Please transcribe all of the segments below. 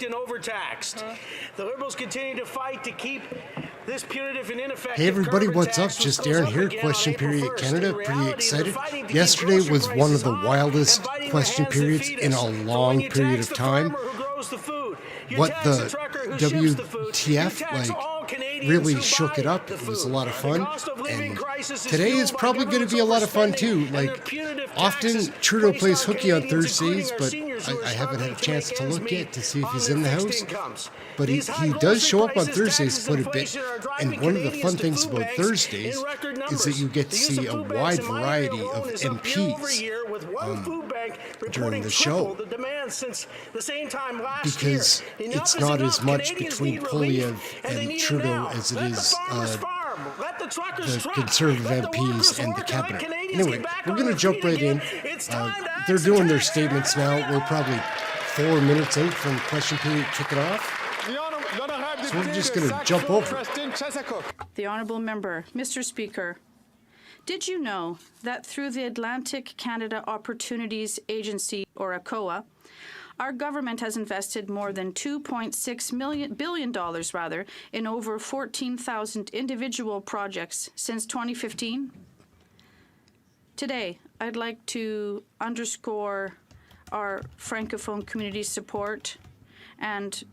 overworked and overtaxed. The Liberals continue to fight to keep this punitive and ineffective. Hey everybody, what's up? Just Ehren here, Question Period Canada. Pretty excited. Yesterday was one of the wildest question periods in a long period of time. What the WTF, like, really shook it up. It was a lot of fun. And today is probably going to be a lot of fun too. Like, often Trudeau plays hooky on Thursdays, but I haven't had a chance to look yet to see if he's in the House. But he does show up on Thursdays quite a bit. And one of the fun things about Thursdays is that you get to see a wide variety of MPs during the show. Because it's not as much between Poilievre and Trudeau as it is the Conservative MPs and the Cabinet. Anyway, we're going to jump right in. They're doing their statements now. We're probably 4 minutes out from question period kicking off. So we're just going to jump over. The Honourable Member, Mr. Speaker, did you know that through the Atlantic Canada Opportunities Agency, or ACOA, our government has invested more than $2.6 billion in over 14,000 individual projects since 2015? Today, I'd like to underscore our Francophone community's support, and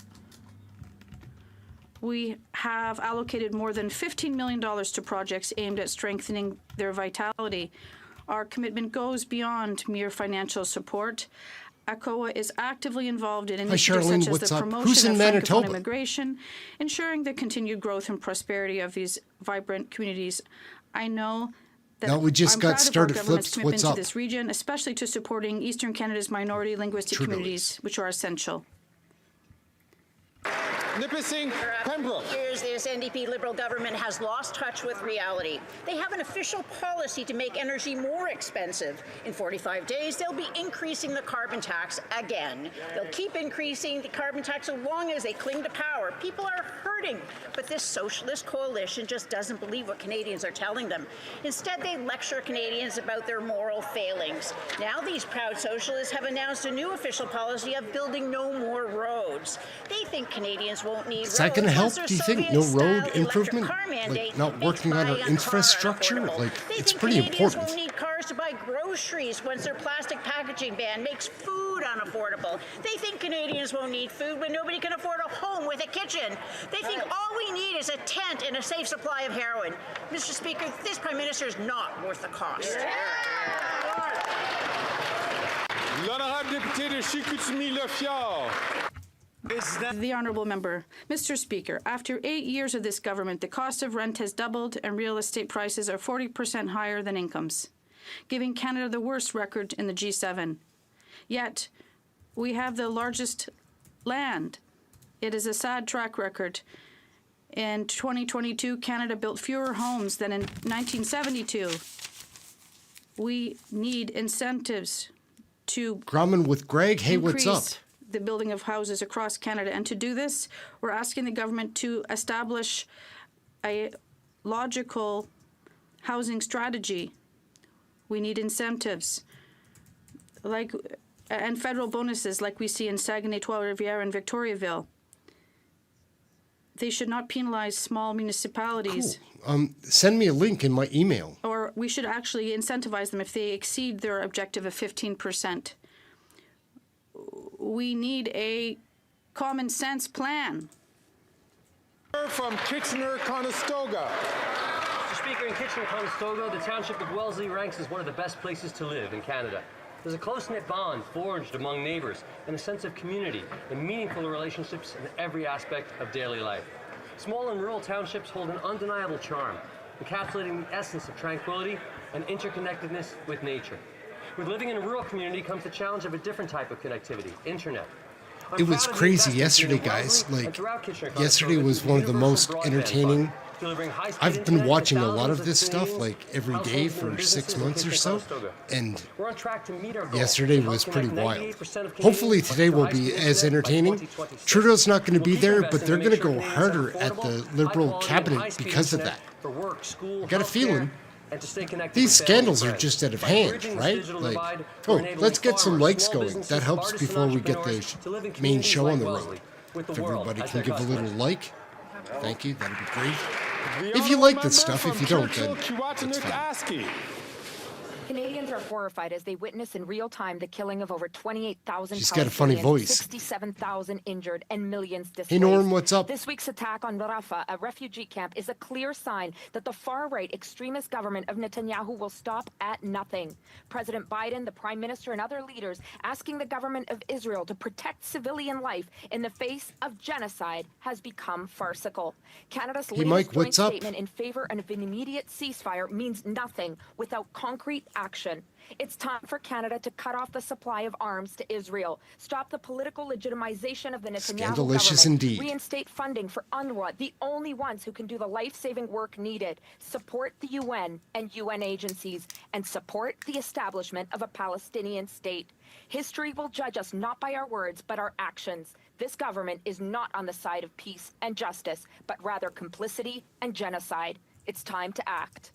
we have allocated more than $15 million to projects aimed at strengthening their vitality. Our commitment goes beyond mere financial support. ACOA is actively involved in initiatives such as the promotion of Francophone immigration, ensuring the continued growth and prosperity of these vibrant communities. I know that we just got started. Flips, what's up? To this region, especially to supporting Eastern Canada's minority linguistic communities, which are essential. Years, this NDP Liberal government has lost touch with reality. They have an official policy to make energy more expensive. In 45 days, they'll be increasing the carbon tax again. They'll keep increasing the carbon tax so long as they cling to power. People are hurting, but this socialist coalition just doesn't believe what Canadians are telling them. Instead, they lecture Canadians about their moral failings. Now these proud socialists have announced a new official policy of building no more roads. They think Canadians won't need roads. Is that going to help, do you think? No road improvement? Like, not working on our infrastructure? Like, it's pretty important. Won't need cars to buy groceries once their plastic packaging ban makes food unaffordable. They think Canadians won't need food when nobody can afford a home with a kitchen. They think all we need is a tent and a safe supply of heroin. Mr. Speaker, this Prime Minister is not worth the cost. L'honorable député de Chicoutimi-Le-Fjord. The Honourable Member. Mr. Speaker, after 8 years of this government, the cost of rent has doubled and real estate prices are 40% higher than incomes, giving Canada the worst record in the G7. Yet, we have the largest land. It is a sad track record. In 2022, Canada built fewer homes than in 1972. We need incentives to Grumman with Greg. Hey, what's up? The building of houses across Canada. And to do this, we're asking the government to establish a logical housing strategy. We need incentives and federal bonuses like we see in Saguenay, Trois-Rivières, and Victoriaville. They should not penalize small municipalities. Cool. Send me a link in my email. Or we should actually incentivize them if they exceed their objective of 15%. We need a common sense plan. From Kitchener-Conestoga. Mr. Speaker, in Kitchener-Conestoga, the township of Wellesley ranks as one of the best places to live in Canada. There's a close-knit bond forged among neighbours and a sense of community and meaningful relationships in every aspect of daily life. Small and rural townships hold an undeniable charm, encapsulating the essence of tranquility and interconnectedness with nature. With living in a rural community comes the challenge of a different type of connectivity, internet. It was crazy yesterday, guys. Like, yesterday was one of the most entertaining. I've been watching a lot of this stuff, like, every day for 6 months or so, and yesterday was pretty wild. Hopefully today will be as entertaining. Trudeau's not going to be there, but they're going to go harder at the Liberal cabinet because of that. I got a feeling. These scandals are just out of hand, right? Like, oh, let's get some likes going. That helps before we get the main show on the road. with the If world. everybody as can their give a little customer. like, thank you. That'd be great. The If you honourable like this member stuff, if from you don't, Churchill, then Kiwatanuk, that's fine. Aski. Canadians are horrified as they witness in real time the killing of over 28,000 She's got a funny voice. 67,000 injured, and millions displaced. Hey, Norm, what's up? This week's attack on Rafah, a refugee camp, is a clear sign that the far-right extremist government of Netanyahu will stop at nothing. President Biden, the Prime Minister, and other leaders asking the government of Israel to protect civilian life in the face of genocide has become farcical. Canada's latest Mike, joint what's up? statement in favor of an immediate ceasefire means nothing without concrete action. It's time for Canada to cut off the supply of arms to Israel, stop the political legitimization of the Netanyahu Scandalicious government, indeed. reinstate funding for UNRWA, the only ones who can do the life-saving work needed, support the UN and UN agencies, and support the establishment of a Palestinian state. History will judge us not by our words, but our actions. This government is not on the side of peace and justice, but rather complicity and genocide. It's time to act.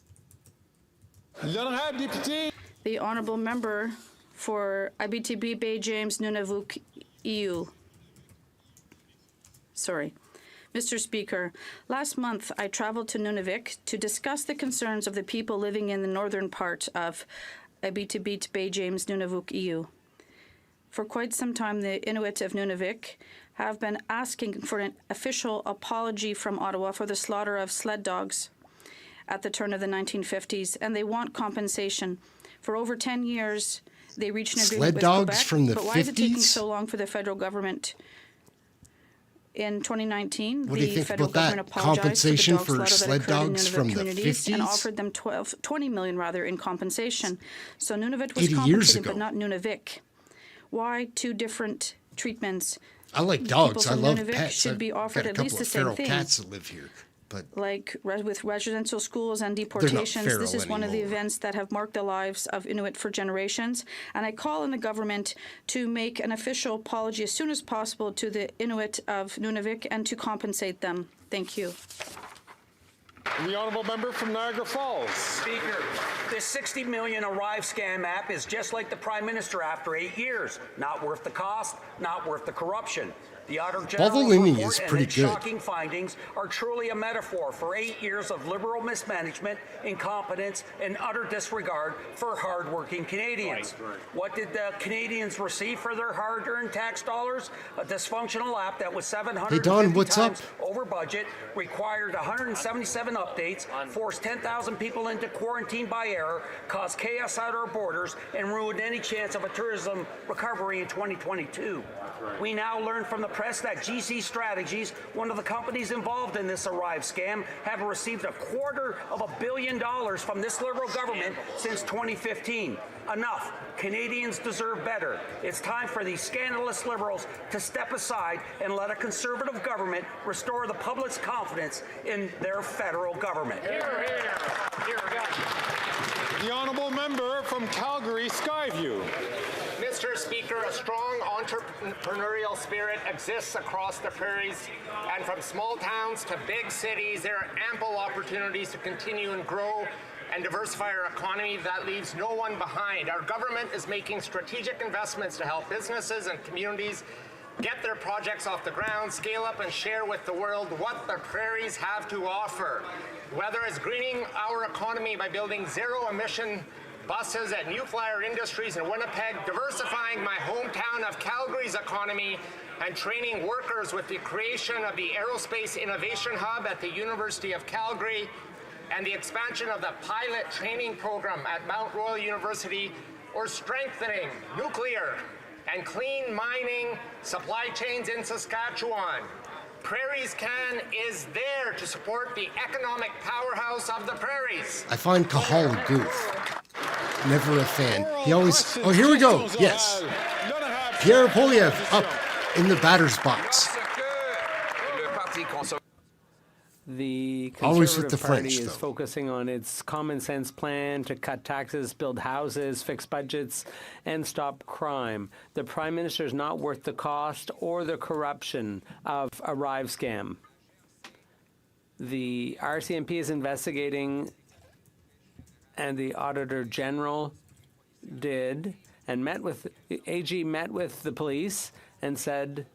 L'honorable député. The honourable member for Abitibi Bay James Nunavut EU. Sorry. Mr. Speaker, last month I traveled to Nunavut to discuss the concerns of the people living in the northern part of Abitibi Bay James Nunavut EU. For quite some time, the Inuit of Nunavut have been asking for an official apology from Ottawa for the slaughter of sled dogs at the turn of the 1950s, and they want compensation. For over 10 years, they reached an agreement Sled with dogs Quebec, from the but why is it taking 50s? so long for the federal government? In 2019, What do you the think federal about that? government apologized Compensation for the dog for slaughter that sled occurred in dogs Nunavut from the communities and 50s? offered them 20 million in compensation. So Nunavut was 80 years compensated, ago. but not Nunavik. Why two different treatments? I like People dogs. I from love Nunavik pets. should be I've offered got a at couple least of the same feral thing. cats that live here. But Like with residential schools and deportations, this feral is one of the anymore. events that have marked the lives of Inuit for generations. And I call on the government to make an official apology as soon as possible to the Inuit of Nunavik and to compensate them. Thank you. The honourable member from Niagara Falls. Speaker, this 60 million Arrive scam app is just like the Prime Minister after 8 years. Not worth the cost, not worth the corruption. The Auditor General's Baldolini report is and pretty its good. shocking findings are truly a metaphor for 8 years of liberal mismanagement, incompetence, and utter disregard for hard-working Canadians. What did the Canadians receive for their hard-earned tax dollars? A dysfunctional app that was 750 Hey, Don, what's times up? over budget, required 177 updates, forced 10,000 people into quarantine by error, caused chaos at our borders, and ruined any chance of a tourism recovery in 2022. We now learn from the press that GC Strategies, one of the companies involved in this Arrive scam, have received $250 million from this Liberal government since 2015. Enough. Canadians deserve better. It's time for these scandalous Liberals to step aside and let a Conservative government restore the public's confidence in their federal government. The honourable member from Calgary Skyview. Mr. Speaker, a strong entrepreneurial spirit exists across the prairies, and from small towns to big cities, there are ample opportunities to continue and grow and diversify our economy that leaves no one behind. Our government is making strategic investments to help businesses and communities get their projects off the ground, scale up and share with the world what the prairies have to offer. Whether it's greening our economy by building zero-emission buses at New Flyer Industries in Winnipeg, diversifying my hometown of Calgary's economy, and training workers with the creation of the Aerospace Innovation Hub at the University of Calgary, and the expansion of the pilot training program at Mount Royal University, or strengthening nuclear and clean mining supply chains in Saskatchewan. Prairies Can is there to support the economic powerhouse of the prairies. I find Cahal a goof. Never a fan. He always... Oh, here we go. Yes. Pierre Poilievre up in the batter's box. The Always with Conservative the Party French, is though. focusing on its common sense plan to cut taxes, build houses, fix budgets, and stop crime. The Prime Minister is not worth the cost or the corruption of Arrive scam. The RCMP is investigating, and the Auditor General did, and the AG met with the police and said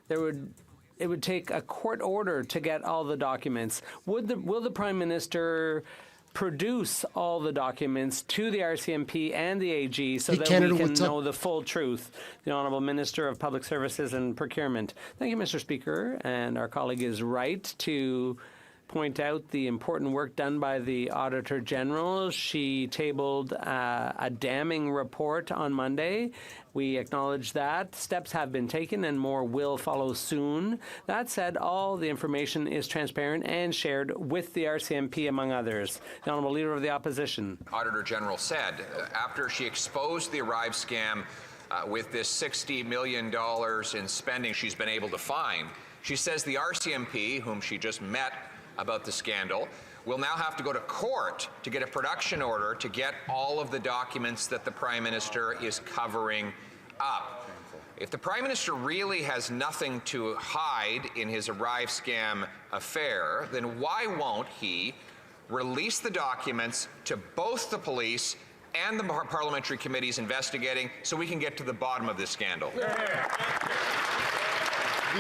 there would it would take a court order to get all the documents. Will the Prime Minister produce all the documents to the RCMP and the AG so that we can know the full truth? The Honourable Minister of Public Services and Procurement. Thank you, Mr. Speaker. And our colleague is right to point out the important work done by the Auditor General. She tabled a damning report on Monday. We acknowledge that. Steps have been taken and more will follow soon. That said, all the information is transparent and shared with the RCMP, among others. The Honourable Leader of the Opposition. Auditor General said after she exposed the Arrive scam with this $60 million in spending she's been able to find, she says the RCMP, whom she just met about the scandal, will now have to go to court to get a production order to get all of the documents that the Prime Minister is covering up. If the Prime Minister really has nothing to hide in his Arrive scam affair, then why won't he release the documents to both the police and the parliamentary committees investigating so we can get to the bottom of this scandal? The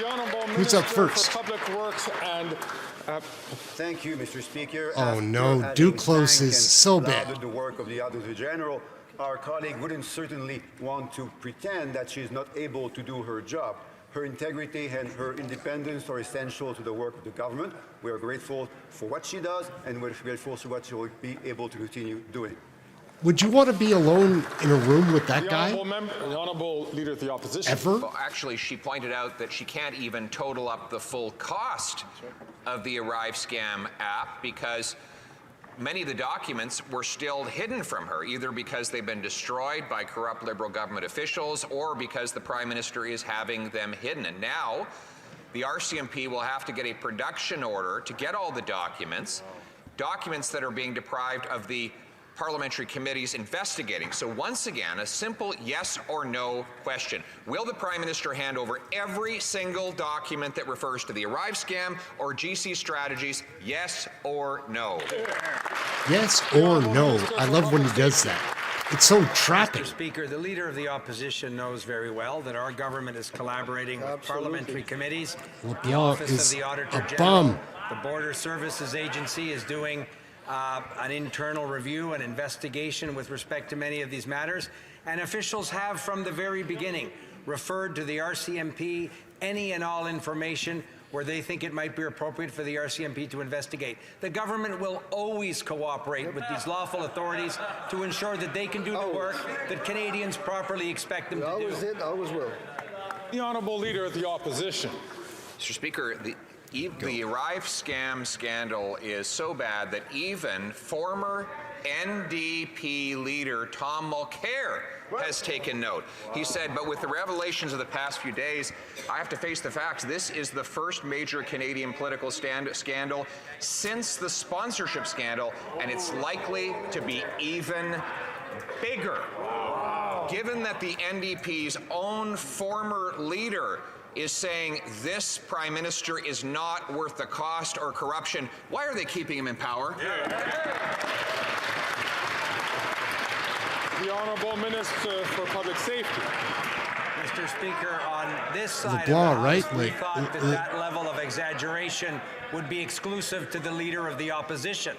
Honourable Who's up Minister first? for Public Works and Thank you, Mr. Speaker. Oh no, Duclos is so bad. The work of the Auditor General, our colleague wouldn't certainly want to pretend that she's not able to do her job. Her integrity and her independence are essential to the work of the government. We are grateful for what she does, and we're grateful for what she will be able to continue doing. Would you want to be alone in a room with that guy? The Honourable Leader of the Opposition. Ever? Well, actually, she pointed out that she can't even total up the full cost of the Arrive scam app because many of the documents were still hidden from her, either because they've been destroyed by corrupt Liberal government officials or because the Prime Minister is having them hidden. And now the RCMP will have to get a production order to get all the documents that are being deprived of the parliamentary committees investigating. So once again, a simple yes or no question. Will the Prime Minister hand over every single document that refers to the Arrive scam or GC strategies? Yes or no? Yes or no. I love when he does that. It's so trapping. Mr. Speaker, the Leader of the Opposition knows very well that our government is collaborating with parliamentary committees. The Office of the Auditor General, the Border Services Agency is doing an internal review and investigation with respect to many of these matters, and officials have from the very beginning referred to the RCMP any and all information where they think it might be appropriate for the RCMP to investigate. The government will always cooperate with these lawful authorities to ensure that they can do the work that Canadians properly expect them to do. Always will. The Honourable Leader of the Opposition. Mr. Speaker, the Arrive scam scandal is so bad that even former NDP leader Tom Mulcair has taken note. He said, but with the revelations of the past few days, I have to face the facts. This is the first major Canadian political scandal since the sponsorship scandal, and it's likely to be even bigger. Given that the NDP's own former leader is saying this Prime Minister is not worth the cost or corruption, why are they keeping him in power? The Honourable Minister for Public Safety. Mr. Speaker, on this side the law, of the House, right? we thought that level of exaggeration would be exclusive to the Leader of the Opposition.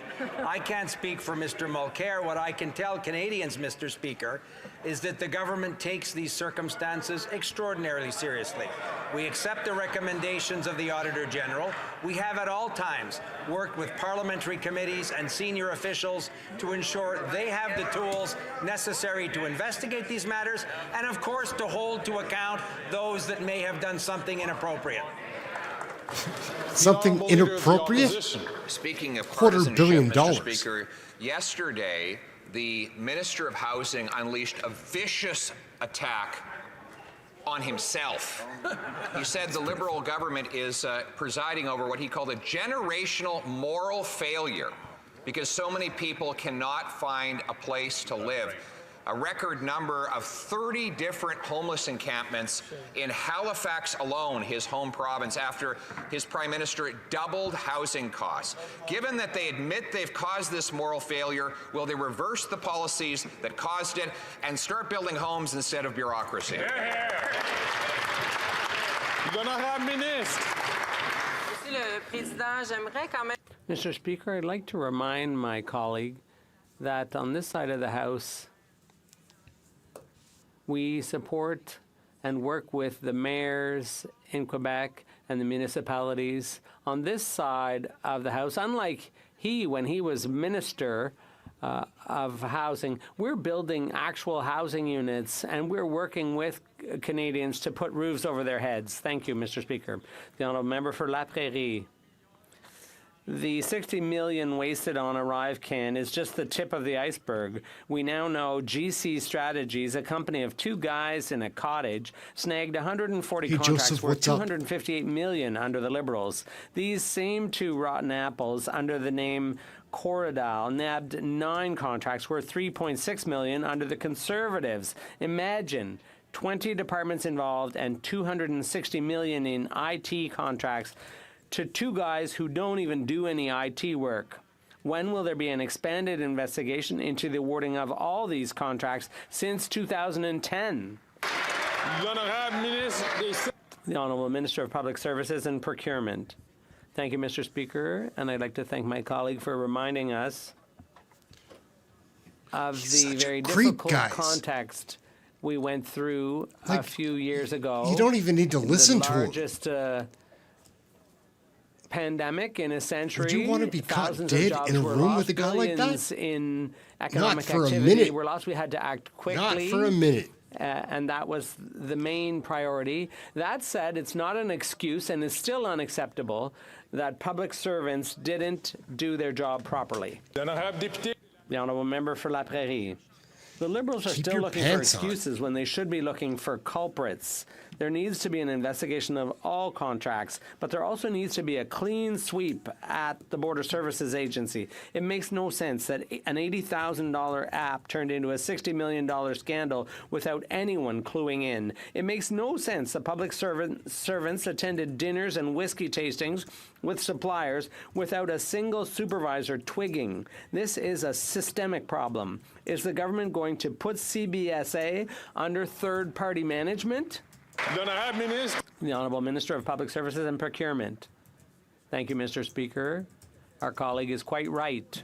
I can't speak for Mr. Mulcair. What I can tell Canadians, Mr. Speaker, is that the government takes these circumstances extraordinarily seriously. We accept the recommendations of the Auditor General. We have at all times worked with parliamentary committees and senior officials to ensure they have the tools necessary to investigate these matters and, of course, to hold to account those that may have done something inappropriate. Something inappropriate? Speaking of $250 million. Mr. Speaker, yesterday the Minister of Housing unleashed a vicious attack on himself. He said the Liberal government is presiding over what he called a generational moral failure because so many people cannot find a place to live. A record number of 30 different homeless encampments in Halifax alone, his home province, after his Prime Minister doubled housing costs. Given that they admit they've caused this moral failure, will they reverse the policies that caused it and start building homes instead of bureaucracy? You're gonna have me next. Mr. Speaker, I'd like to remind my colleague that on this side of the House, we support and work with the mayors in Quebec and the municipalities. On this side of the House, unlike when he was Minister of Housing, we're building actual housing units and we're working with Canadians to put roofs over their heads. Thank you, Mr. Speaker. The honourable member for La Prairie. The $60 million wasted on ArriveCan is just the tip of the iceberg. We now know GC Strategies, a company of two guys in a cottage, snagged 140 contracts worth $258 million under the Liberals. These same two rotten apples under the name TRUDEAU nabbed 9 contracts worth $3.6 million under the Conservatives. Imagine 20 departments involved and $260 million in IT contracts to two guys who don't even do any IT work. When will there be an expanded investigation into the awarding of all these contracts since 2010? The Honourable Minister of Public Services and Procurement. Thank you, Mr. Speaker, and I'd like to thank my colleague for reminding us of the very difficult context we went through a few years ago. You don't even need to listen to him. The largest pandemic in a century. Would you want to be caught dead in a room with a guy like that? In economic Not for activity a minute. were lost. We had to act quickly. Not for a minute. And that was the main priority. That said, it's not an excuse and is still unacceptable that public servants didn't do their job properly. The honourable member for La Prairie. The Liberals are still looking for excuses when they should be looking for culprits. There needs to be an investigation of all contracts, but there also needs to be a clean sweep at the Border Services Agency. It makes no sense that an $80,000 app turned into a $60 million scandal without anyone cluing in. It makes no sense that public servants attended dinners and whiskey tastings with suppliers without a single supervisor twigging. This is a systemic problem. Is the government going to put CBSA under third-party management? The Honourable Minister of Public Services and Procurement. Thank you, Mr. Speaker. Our colleague is quite right.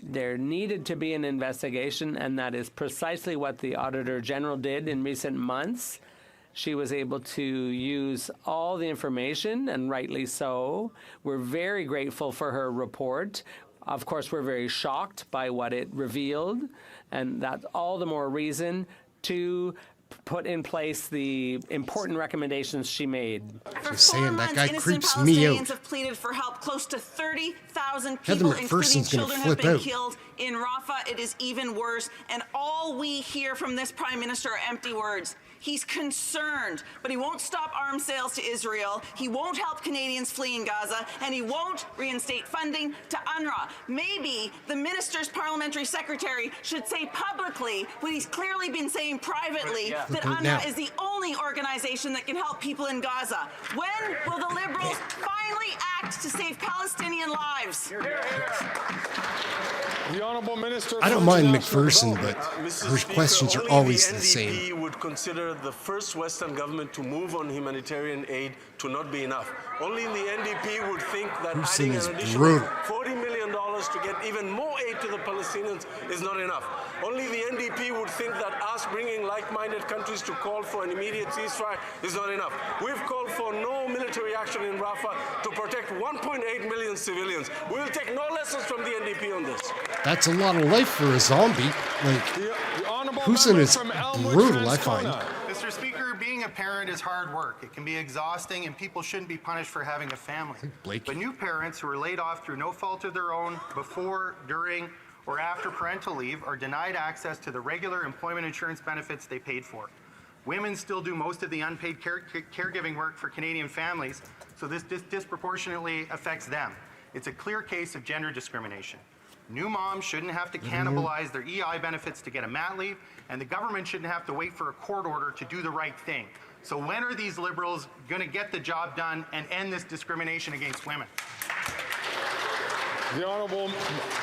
There needed to be an investigation, and that is precisely what the Auditor General did in recent months. She was able to use all the information, and rightly so. We're very grateful for her report. Of course, we're very shocked by what it revealed, and that's all the more reason to put in place the important recommendations she made. Just saying, that guy creeps me out. Palestinians have pleaded for help. Close to 30,000 people, including children, have been killed in Rafah. It is even worse. And all we hear from this Prime Minister are empty words. He's concerned, but he won't stop arms sales to Israel. He won't help Canadians fleeing Gaza, and he won't reinstate funding to UNRWA. Maybe the minister's parliamentary secretary should say publicly what he's clearly been saying privately, that UNRWA is the only organization that can help people in Gaza. When will the Liberals finally act to save Palestinian lives? The Honourable Minister. I don't mind McPherson, but her questions are always the same. The NDP would consider the first Western government to move on humanitarian aid to not be enough. Only the NDP would think that adding an additional $40 million to get even more aid to the Palestinians is not enough. Only the NDP would think that us bringing like-minded countries to call for an immediate ceasefire is not enough. We've called for no military action in Rafah to protect 1.8 million civilians. We will take no lessons from the NDP on this. That's a lot of life for a zombie. Like, Husin is brutal, I find. Mr. Speaker, being a parent is hard work. It can be exhausting, and people shouldn't be punished for having a family. But new parents who are laid off through no fault of their own before, during, or after parental leave are denied access to the regular employment insurance benefits they paid for. Women still do most of the unpaid caregiving work for Canadian families, so this disproportionately affects them. It's a clear case of gender discrimination. New moms shouldn't have to cannibalize their EI benefits to get a mat leave, and the government shouldn't have to wait for a court order to do the right thing. So when are these Liberals going to get the job done and end this discrimination against women? The Honourable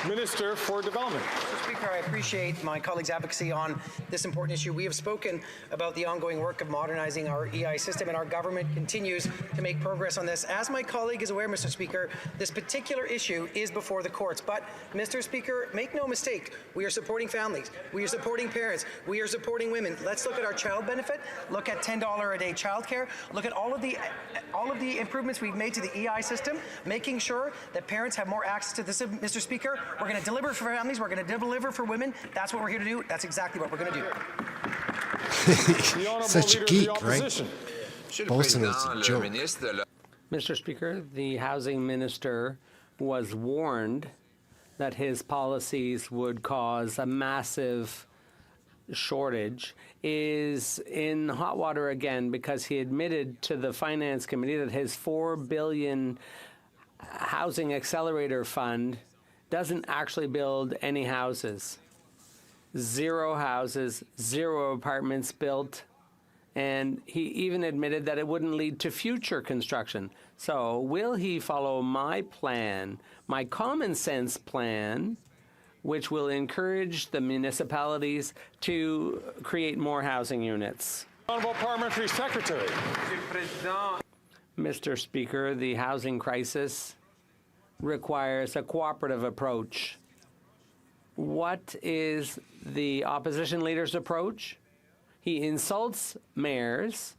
Minister for Development. Mr. Speaker, I appreciate my colleague's advocacy on this important issue. We have spoken about the ongoing work of modernizing our EI system, and our government continues to make progress on this. As my colleague is aware, Mr. Speaker, this particular issue is before the courts. But, Mr. Speaker, make no mistake, we are supporting families, we are supporting parents, we are supporting women. Let's look at our child benefit, look at $10 a day childcare, look at all of the improvements we've made to the EI system, making sure that parents have more access to this. Mr. Speaker, we're going to deliver for families, we're going to deliver for women. That's what we're here to do. That's exactly what we're going to do. Such a geek, right? Bolson is a joke. Mr. Speaker, the housing minister was warned that his policies would cause a massive shortage, is in hot water again because he admitted to the Finance Committee that his $4 billion Housing Accelerator Fund doesn't actually build any houses. 0 houses, 0 apartments built, and he even admitted that it wouldn't lead to future construction. So will he follow my plan, my common sense plan, which will encourage the municipalities to create more housing units? Honourable Parliamentary Secretary. Mr. Speaker, the housing crisis requires a cooperative approach. What is the opposition leader's approach? He insults mayors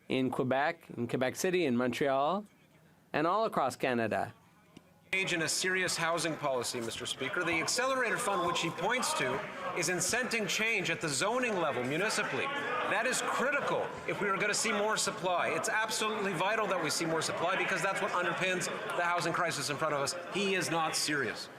in Quebec City, in Montreal, and all across Canada. Engage in a serious housing policy, Mr. Speaker. The Accelerator Fund, which he points to, is incenting change at the zoning level municipally. That is critical if we are going to see more supply. It's absolutely vital that we see more supply because that's what underpins the housing crisis in front of us. He is not serious.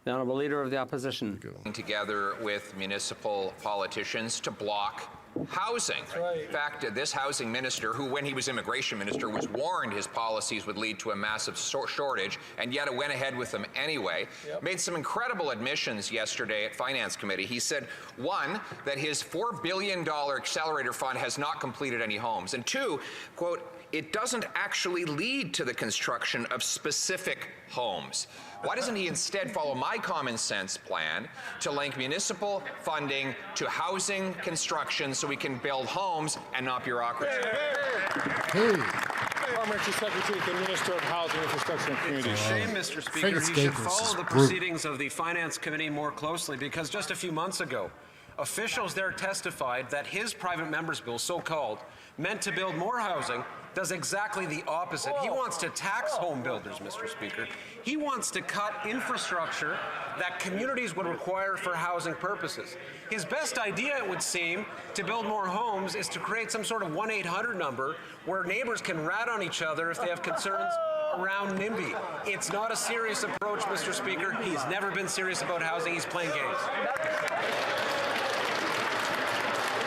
The Honourable Leader of the Opposition. Together with municipal politicians to block housing. In fact, this housing minister, who when he was immigration minister was warned his policies would lead to a massive shortage, and yet it went ahead with them anyway, made some incredible admissions yesterday at Finance Committee. He said, 1, that his $4 billion accelerator fund has not completed any homes, and 2, quote, it doesn't actually lead to the construction of specific homes. Why doesn't he instead follow my common sense plan to link municipal funding to housing construction so we can build homes and not bureaucracy? Parliamentary Secretary to the Minister of Housing, Infrastructure and Communities. It's a shame, Mr. Speaker. He should follow the proceedings of the Finance Committee more closely because just a few months ago, officials there testified that his private member's bill, so-called, meant to build more housing, does exactly the opposite. He wants to tax home builders, Mr. Speaker. He wants to cut infrastructure that communities would require for housing purposes. His best idea, it would seem, to build more homes is to create some sort of 1-800 number where neighbors can rat on each other if they have concerns around NIMBY. It's not a serious approach, Mr. Speaker. He's never been serious about housing. He's playing games.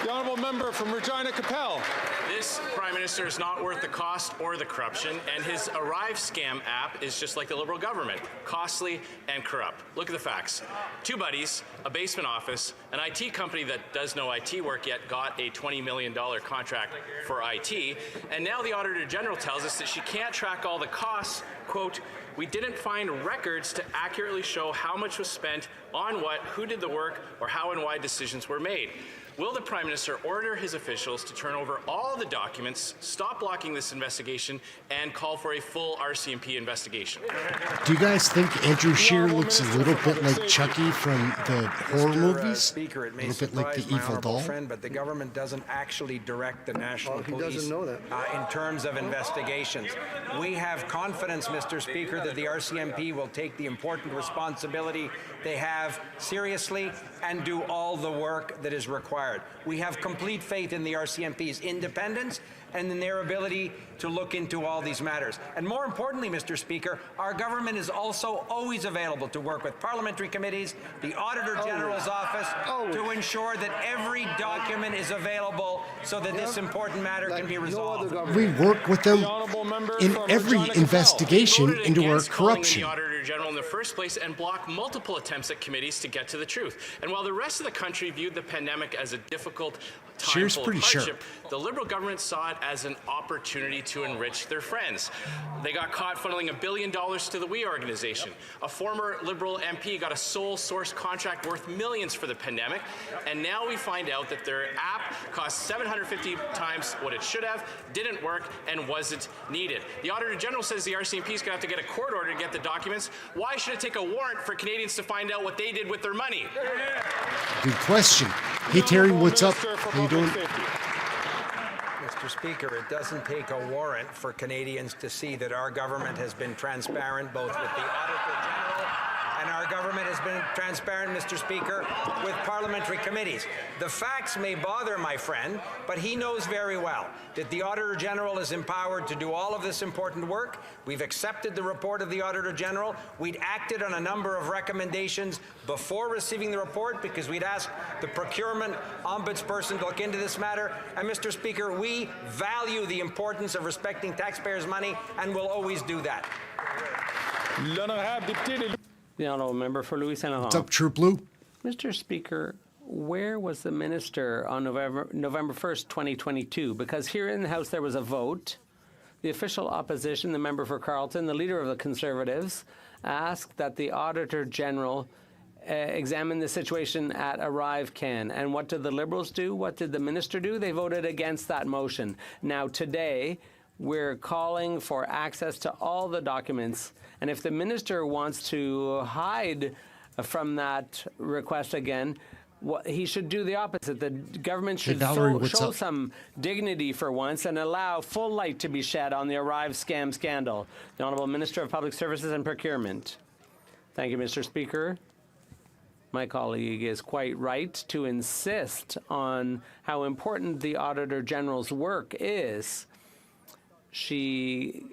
The Honourable Member from Regina Capel. This Prime Minister is not worth the cost or the corruption, and his Arrive scam app is just like the Liberal government, costly and corrupt. Look at the facts. 2 buddies, a basement office, an IT company that does no IT work yet got a $20 million contract for IT, and now the Auditor General tells us that she can't track all the costs. Quote, we didn't find records to accurately show how much was spent on what, who did the work, or how and why decisions were made. Will the Prime Minister order his officials to turn over all the documents, stop blocking this investigation, and call for a full RCMP investigation? Do you guys think Andrew Scheer looks a little bit like Chucky from the horror movies? Speaker, it may a little bit like the surprise my evil honourable doll? friend, but the government doesn't actually direct the national police doesn't know that. In terms of investigations. We have confidence, Mr. Speaker, that the RCMP will take the important responsibility they have seriously and do all the work that is required. We have complete faith in the RCMP's independence and in their ability to look into all these matters. And more importantly, Mr. Speaker, our government is also always available to work with parliamentary committees, the Auditor General's office, to ensure that every document is available so that this important matter can be resolved. We work with them in every investigation into our corruption. The Auditor General in the first place and block multiple attempts at committees to get to the truth. And while the rest of the country viewed the pandemic as a a difficult time Cheers full pretty of hardship. sharp. The Liberal government saw it as an opportunity to enrich their friends. They got caught funneling $1 billion to the WE organization. A former Liberal MP got a sole source contract worth millions for the pandemic, and now we find out that their app cost 750 times what it should have, didn't work, and wasn't needed. The Auditor General says the RCMP is going to have to get a court order to get the documents. Why should it take a warrant for Canadians to find out what they did with their money? Good question. Hey, Terry, what's up? How you doing? Mr. Speaker, it doesn't take a warrant for Canadians to see that our government has been transparent both with the Auditor General and our government has been transparent, Mr. Speaker, with parliamentary committees. The facts may bother my friend, but he knows very well that the Auditor General is empowered to do all of this important work. We've accepted the report of the Auditor General. We'd acted on a number of recommendations before receiving the report because we'd asked the procurement ombudsperson to look into this matter. And Mr. Speaker, we value the importance of respecting taxpayers' money and will always do that. The honourable member for Louis Saint Laurent. What's up, Troop Blue? Mr. Speaker, where was the minister on November 1st, 2022? Because here in the House there was a vote. The official opposition, the member for Carleton, the leader of the Conservatives, asked that the Auditor General examine the situation at ArriveCan. And what did the Liberals do? What did the minister do? They voted against that motion. Now today, we're calling for access to all the documents. And if the minister wants to hide from that request again, he should do the opposite. The government should show some dignity for once and allow full light to be shed on the Arrive scam scandal. The Honourable Minister of Public Services and Procurement. Thank you, Mr. Speaker. My colleague is quite right to insist on how important the Auditor General's work is. She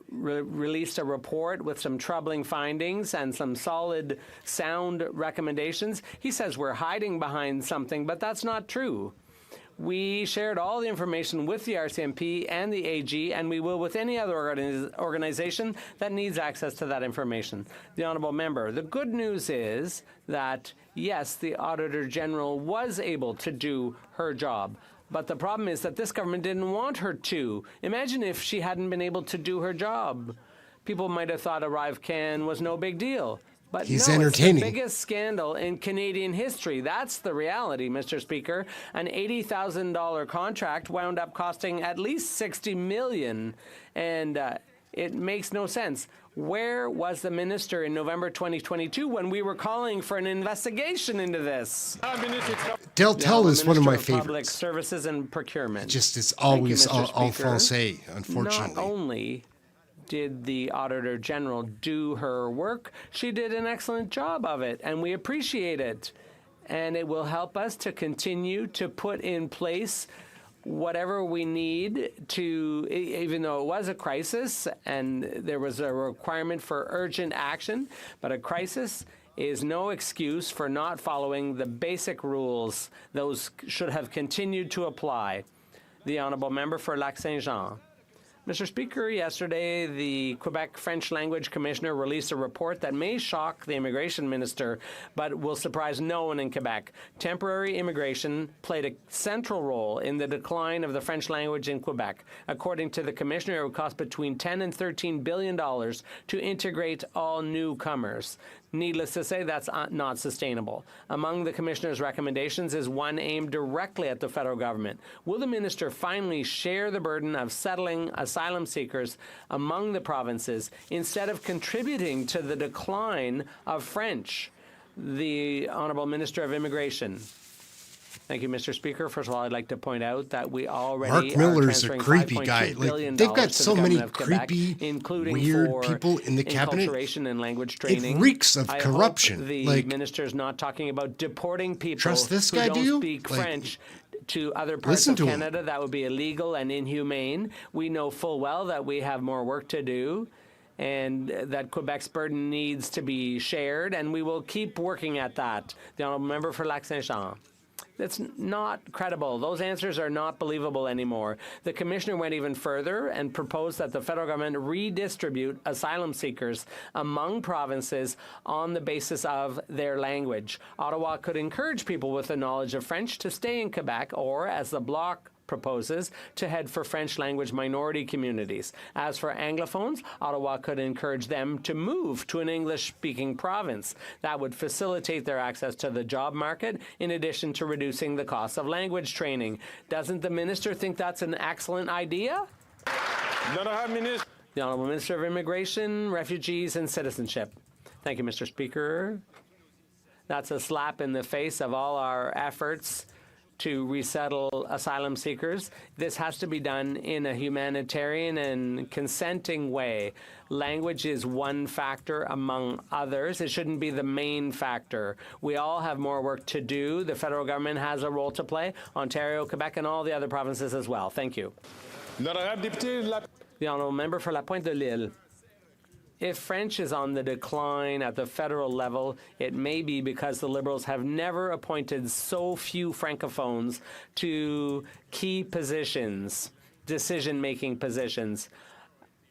released a report with some troubling findings and some solid, sound recommendations. He says we're hiding behind something, but that's not true. We shared all the information with the RCMP and the AG, and we will with any other organization that needs access to that information. The Honourable Member, the good news is that, yes, the Auditor General was able to do her job. But the problem is that this government didn't want her to. Imagine if she hadn't been able to do her job. People might have thought ArriveCan was no big deal. But he's no, entertaining. It's the biggest scandal in Canadian history. That's the reality, Mr. Speaker. An $80,000 contract wound up costing at least $60 million, and it makes no sense. Where was the minister in November 2022 when we were calling for an investigation into this? Deltel is one of my favorites. Public Services and Procurement. Just it's always en français, unfortunately. Not only did the Auditor General do her work, she did an excellent job of it, and we appreciate it. And it will help us to continue to put in place whatever we need to, even though it was a crisis and there was a requirement for urgent action, but a crisis is no excuse for not following the basic rules. Those should have continued to apply. The Honourable Member for Lac-Saint-Jean. Mr. Speaker, yesterday the Quebec French Language Commissioner released a report that may shock the immigration minister, but will surprise no one in Quebec. Temporary immigration played a central role in the decline of the French language in Quebec. According to the commissioner, it would cost between $10 and $13 billion to integrate all newcomers. Needless to say, that's not sustainable. Among the commissioner's recommendations is one aimed directly at the federal government. Will the minister finally share the burden of settling asylum seekers among the provinces instead of contributing to the decline of French? The Honourable Minister of Immigration. Thank you, Mr. Speaker. First of all, I'd like to point out that we already Mark Miller's a creepy guy. Like, they've got so many creepy, weird people in the cabinet. And language training. It reeks of corruption. I hope the minister's not talking about deporting people trust this who guy, don't do you? speak Like, French to other parts of Canada. That would be illegal and inhumane. We know full well that we have more work to do, and that Quebec's burden needs to be shared, and we will keep working at that. The Honourable Member for Lac-Saint-Jean. That's not credible. Those answers are not believable anymore. The commissioner went even further and proposed that the federal government redistribute asylum seekers among provinces on the basis of their language. Ottawa could encourage people with a knowledge of French to stay in Quebec, or, as the Bloc proposes, to head for French language minority communities. As for Anglophones, Ottawa could encourage them to move to an English-speaking province. That would facilitate their access to the job market, in addition to reducing the cost of language training. Doesn't the minister think that's an excellent idea? The Honourable Minister of Immigration, Refugees and Citizenship. Thank you, Mr. Speaker. That's a slap in the face of all our efforts to resettle asylum seekers. This has to be done in a humanitarian and consenting way. Language is one factor among others. It shouldn't be the main factor. We all have more work to do. The federal government has a role to play. Ontario, Quebec, and all the other provinces as well. Thank you. The Honourable Member for La Pointe de l'Île. If French is on the decline at the federal level, it may be because the Liberals have never appointed so few Francophones to key positions, decision-making positions.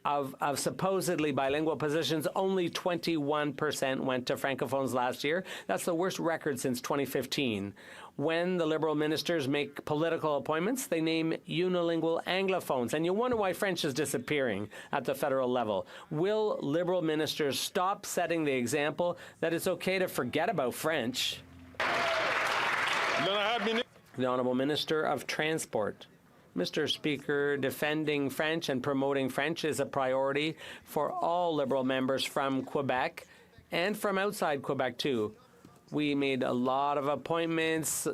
Of supposedly bilingual positions, only 21% went to Francophones last year. That's the worst record since 2015. When the Liberal ministers make political appointments, they name unilingual Anglophones, and you wonder why French is disappearing at the federal level. Will Liberal ministers stop setting the example that it's okay to forget about French? The Honourable Minister of Transport. Mr. Speaker, defending French and promoting French is a priority for all Liberal members from Quebec and from outside Quebec, too. We made a lot of appointments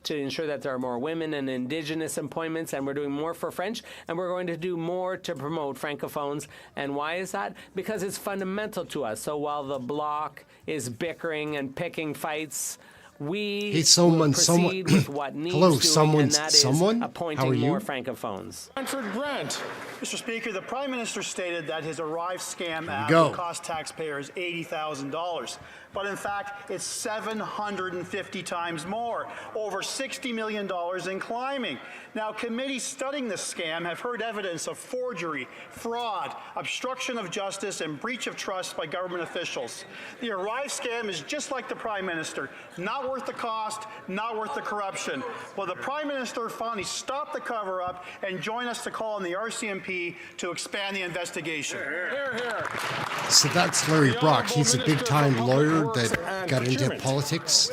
to ensure that there are more women and Indigenous appointments, and we're doing more for French, and we're going to do more to promote Francophones. And why is that? Because it's fundamental to us. So while the Bloc is bickering and picking fights, we proceed with what needs doing, and that is appointing more Francophones. Mr. Speaker, the Prime Minister stated that his Arrive scam app will cost taxpayers $80,000. But in fact, it's 750 times more, over $60 million and climbing. Now, committees studying this scam have heard evidence of forgery, fraud, obstruction of justice, and breach of trust by government officials. The Arrive scam is just like the Prime Minister, not worth the cost, not worth the corruption. Will the Prime Minister finally stop the cover-up and join us to call on the RCMP to expand the investigation? So that's Larry Brock. He's a big-time lawyer that got into politics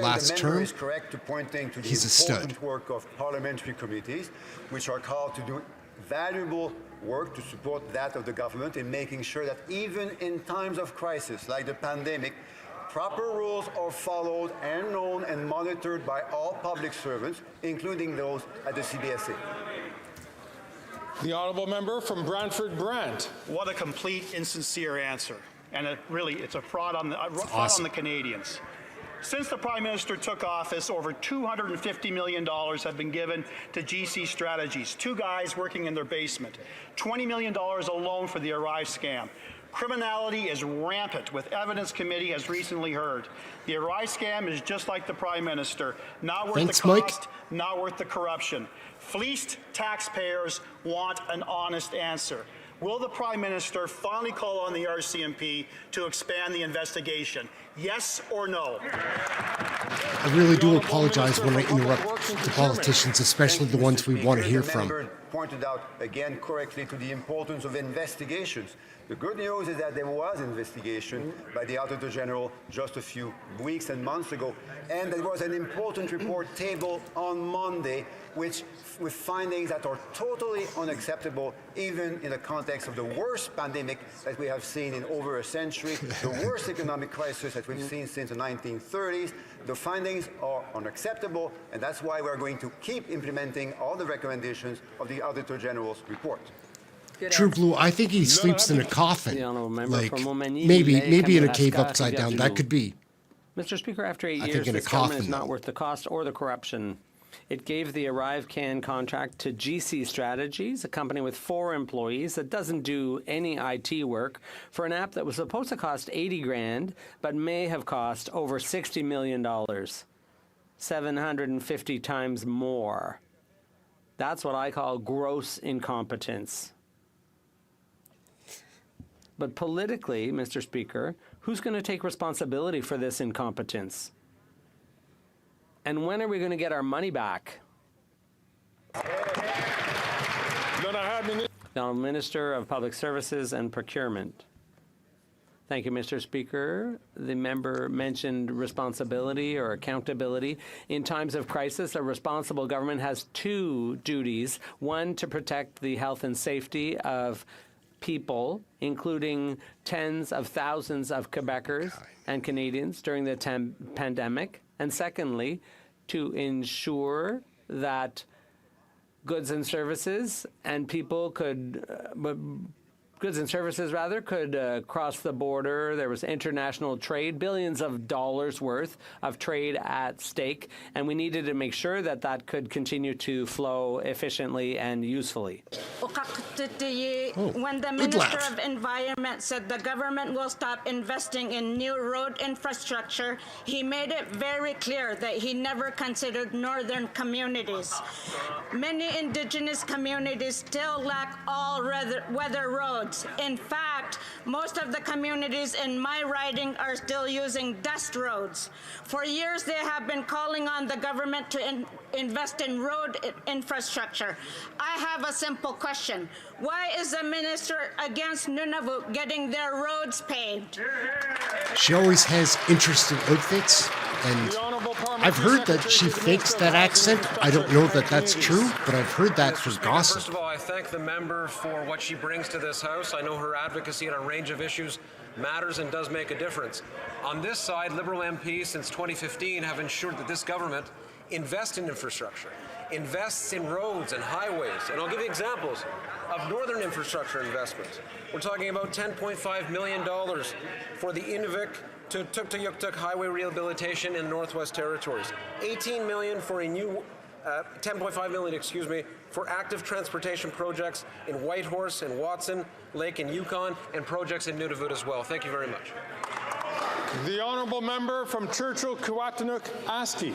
last term. Is correct to pointing to the He's a stud. Work of parliamentary committees, which are called to do valuable work to support that of the government in making sure that even in times of crisis like the pandemic, proper rules are followed and known and monitored by all public servants, including those at the CBSA. The honourable member from Brantford Brant. What a complete, insincere answer. And it's a fraud on the Canadians. Since the Prime Minister took office, over $250 million have been given to GC Strategies, two guys working in their basement. $20 million alone for the Arrive scam. Criminality is rampant, with evidence committee has recently heard. The Arrive scam is just like the Prime Minister, not worth the cost, not worth the corruption. Fleeced taxpayers want an honest answer. Will the Prime Minister finally call on the RCMP to expand the investigation? Yes or no? I really do apologize when I interrupt the politicians, especially the ones we want to hear from. Pointed out again correctly to the importance of investigations. The good news is that there was an investigation by the Auditor General just a few weeks and months ago, and there was an important report tabled on Monday with findings that are totally unacceptable, even in the context of the worst pandemic that we have seen in over a century, the worst economic crisis that we've seen since the 1930s. The findings are unacceptable, and that's why we're going to keep implementing all the recommendations of the Auditor General's report. True Blue, I think he sleeps in a coffin, like maybe in a cave upside down. That could be. Mr. Speaker, after 8 years, this government is not worth the cost or the corruption. It gave the Arrive Can contract to GC Strategies, a company with 4 employees that doesn't do any IT work, for an app that was supposed to cost $80,000, but may have cost over $60 million. 750 times more. That's what I call gross incompetence. But politically, Mr. Speaker, who's going to take responsibility for this incompetence? And when are we going to get our money back? Now, Minister of Public Services and Procurement. Thank you, Mr. Speaker. The member mentioned responsibility or accountability. In times of crisis, a responsible government has two duties. One, to protect the health and safety of people, including tens of thousands of Quebecers and Canadians during the pandemic. And secondly, to ensure that goods and services could cross the border. There was international trade, billions of dollars worth of trade at stake, and we needed to make sure that that could continue to flow efficiently and usefully. When the Minister of Environment said the government will stop investing in new road infrastructure, he made it very clear that he never considered northern communities. Many Indigenous communities still lack all weather roads. In fact, most of the communities in my riding are still using dust roads. For years, they have been calling on the government to invest in road infrastructure. I have a simple question. Why is the minister against Nunavut getting their roads paved? She always has interesting outfits, and I've heard that she fakes that accent. I don't know that that's true, but I've heard that for gossip. First of all, I thank the member for what she brings to this House. I know her advocacy on a range of issues matters and does make a difference. On this side, Liberal MPs since 2015 have ensured that this government invests in infrastructure, invests in roads and highways. And I'll give you examples of northern infrastructure investments. We're talking about $10.5 million for the Inuvik to Tuktoyaktuk highway rehabilitation in the Northwest Territories. $18 million for a new, $10.5 million, excuse me, for active transportation projects in Whitehorse and Watson Lake and Yukon, and projects in Nunavut as well. Thank you very much. The honourable member from Churchill, Kiwatanuk, Asti.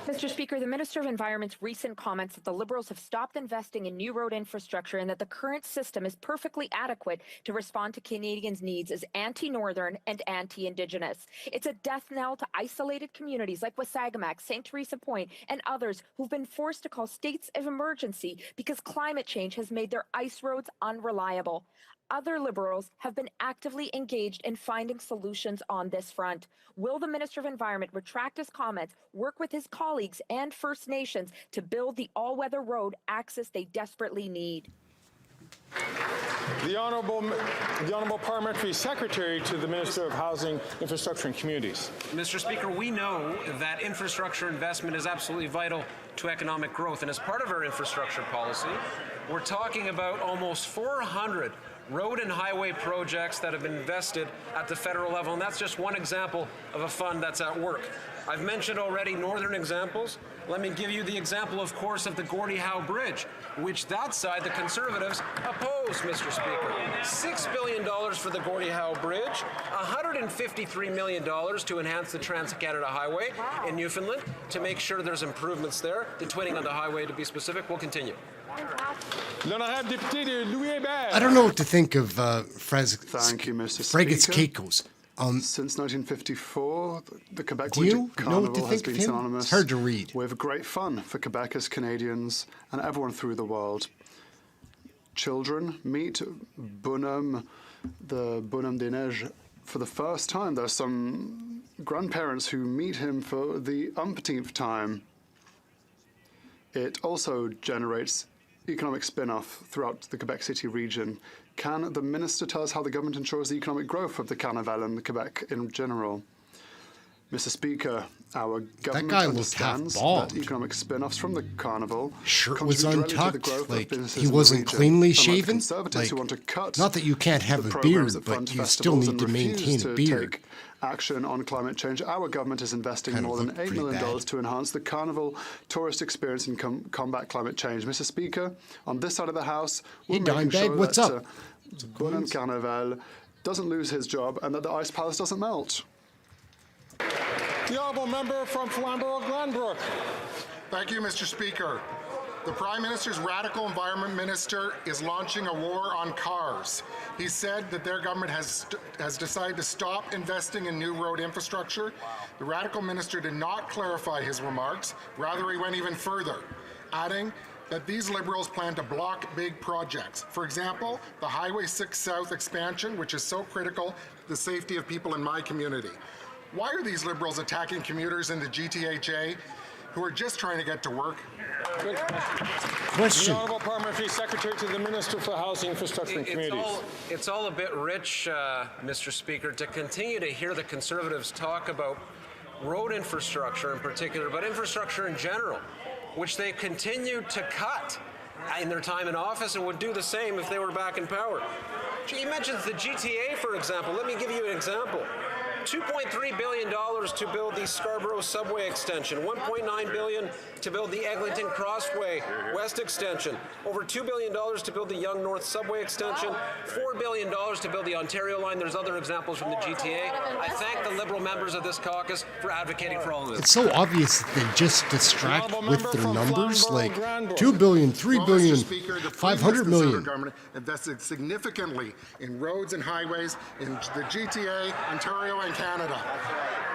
Mr. Speaker, the Minister of Environment's recent comments that the Liberals have stopped investing in new road infrastructure and that the current system is perfectly adequate to respond to Canadians' needs is anti-Northern and anti-Indigenous. It's a death knell to isolated communities like Wasagamak, St. Teresa Point, and others who've been forced to call states of emergency because climate change has made their ice roads unreliable. Other Liberals have been actively engaged in finding solutions on this front. Will the Minister of Environment retract his comments, work with his colleagues and First Nations to build the all-weather road access they desperately need? The Honourable Parliamentary Secretary to the Minister of Housing, Infrastructure and Communities. Mr. Speaker, we know that infrastructure investment is absolutely vital to economic growth, and as part of our infrastructure policy, we're talking about almost 400 road and highway projects that have been invested at the federal level, and that's just one example of a fund that's at work. I've mentioned already northern examples. Let me give you the example, of course, of the Gordie Howe Bridge, which that side, the Conservatives, opposed, Mr. Speaker. $6 billion for the Gordie Howe Bridge, $153 million to enhance the Trans-Canada Highway in Newfoundland to make sure there's improvements there. The twinning on the highway, to be specific, will continue. I don't know what to think of Thank you, Mr. Fregus Speaker. Keikos. Since 1954, the Quebec do you Winter know what to Carnival has think been of him? synonymous It's hard to read. with great fun for Quebecers, Canadians, and everyone through the world. Children meet Bonhomme, the Bonhomme des Neiges, for the first time. There's some grandparents who meet him for the umpteenth time. It also generates economic spin-off throughout the Quebec City region. Can the minister tell us how the government ensures the economic growth of the Carnival and Quebec in general? Mr. Speaker, our government understands that economic spin-offs from the Carnival shirt was contribute directly to the untucked, growth of like businesses he in the wasn't region. cleanly Unlike shaven. Conservatives Like, who want to cut not that you can't have the a programs beard, that fund but you still festivals need and to refuse maintain to a beard. take action on climate change, our government is investing Kind of more than looked $8 pretty million bad. to enhance the Carnival tourist experience and combat climate change. Mr. Speaker, on this side of the House, we're making Dimebag, sure what's that up? Carnival doesn't lose his job and that the Ice Palace doesn't melt. The honourable member from Flamborough-Glanbrook. Thank you, Mr. Speaker. The Prime Minister's radical environment minister is launching a war on cars. He said that their government has decided to stop investing in new road infrastructure. The radical minister did not clarify his remarks. Rather, he went even further, adding that these Liberals plan to block big projects. For example, the Highway 6 South expansion, which is so critical to the safety of people in my community. Why are these Liberals attacking commuters in the GTHA who are just trying to get to work? Good question. The Honourable Parliamentary Secretary to the Minister for Housing, Infrastructure and Communities. It's all a bit rich, Mr. Speaker, to continue to hear the Conservatives talk about road infrastructure in particular, but infrastructure in general, which they continued to cut in their time in office and would do the same if they were back in power. He mentions the GTA, for example. Let me give you an example. $2.3 billion to build the Scarborough subway extension, $1.9 billion to build the Eglinton Crossway West extension, over $2 billion to build the Yonge North subway extension, $4 billion to build the Ontario line. There's other examples from the GTA. I thank the Liberal members of this caucus for advocating for all of this. It's so obvious that they just distract with their numbers, like 2 billion, 3 billion, Mr. Speaker, the 500 million. government invested significantly in roads and highways in the GTA, Ontario, and Canada.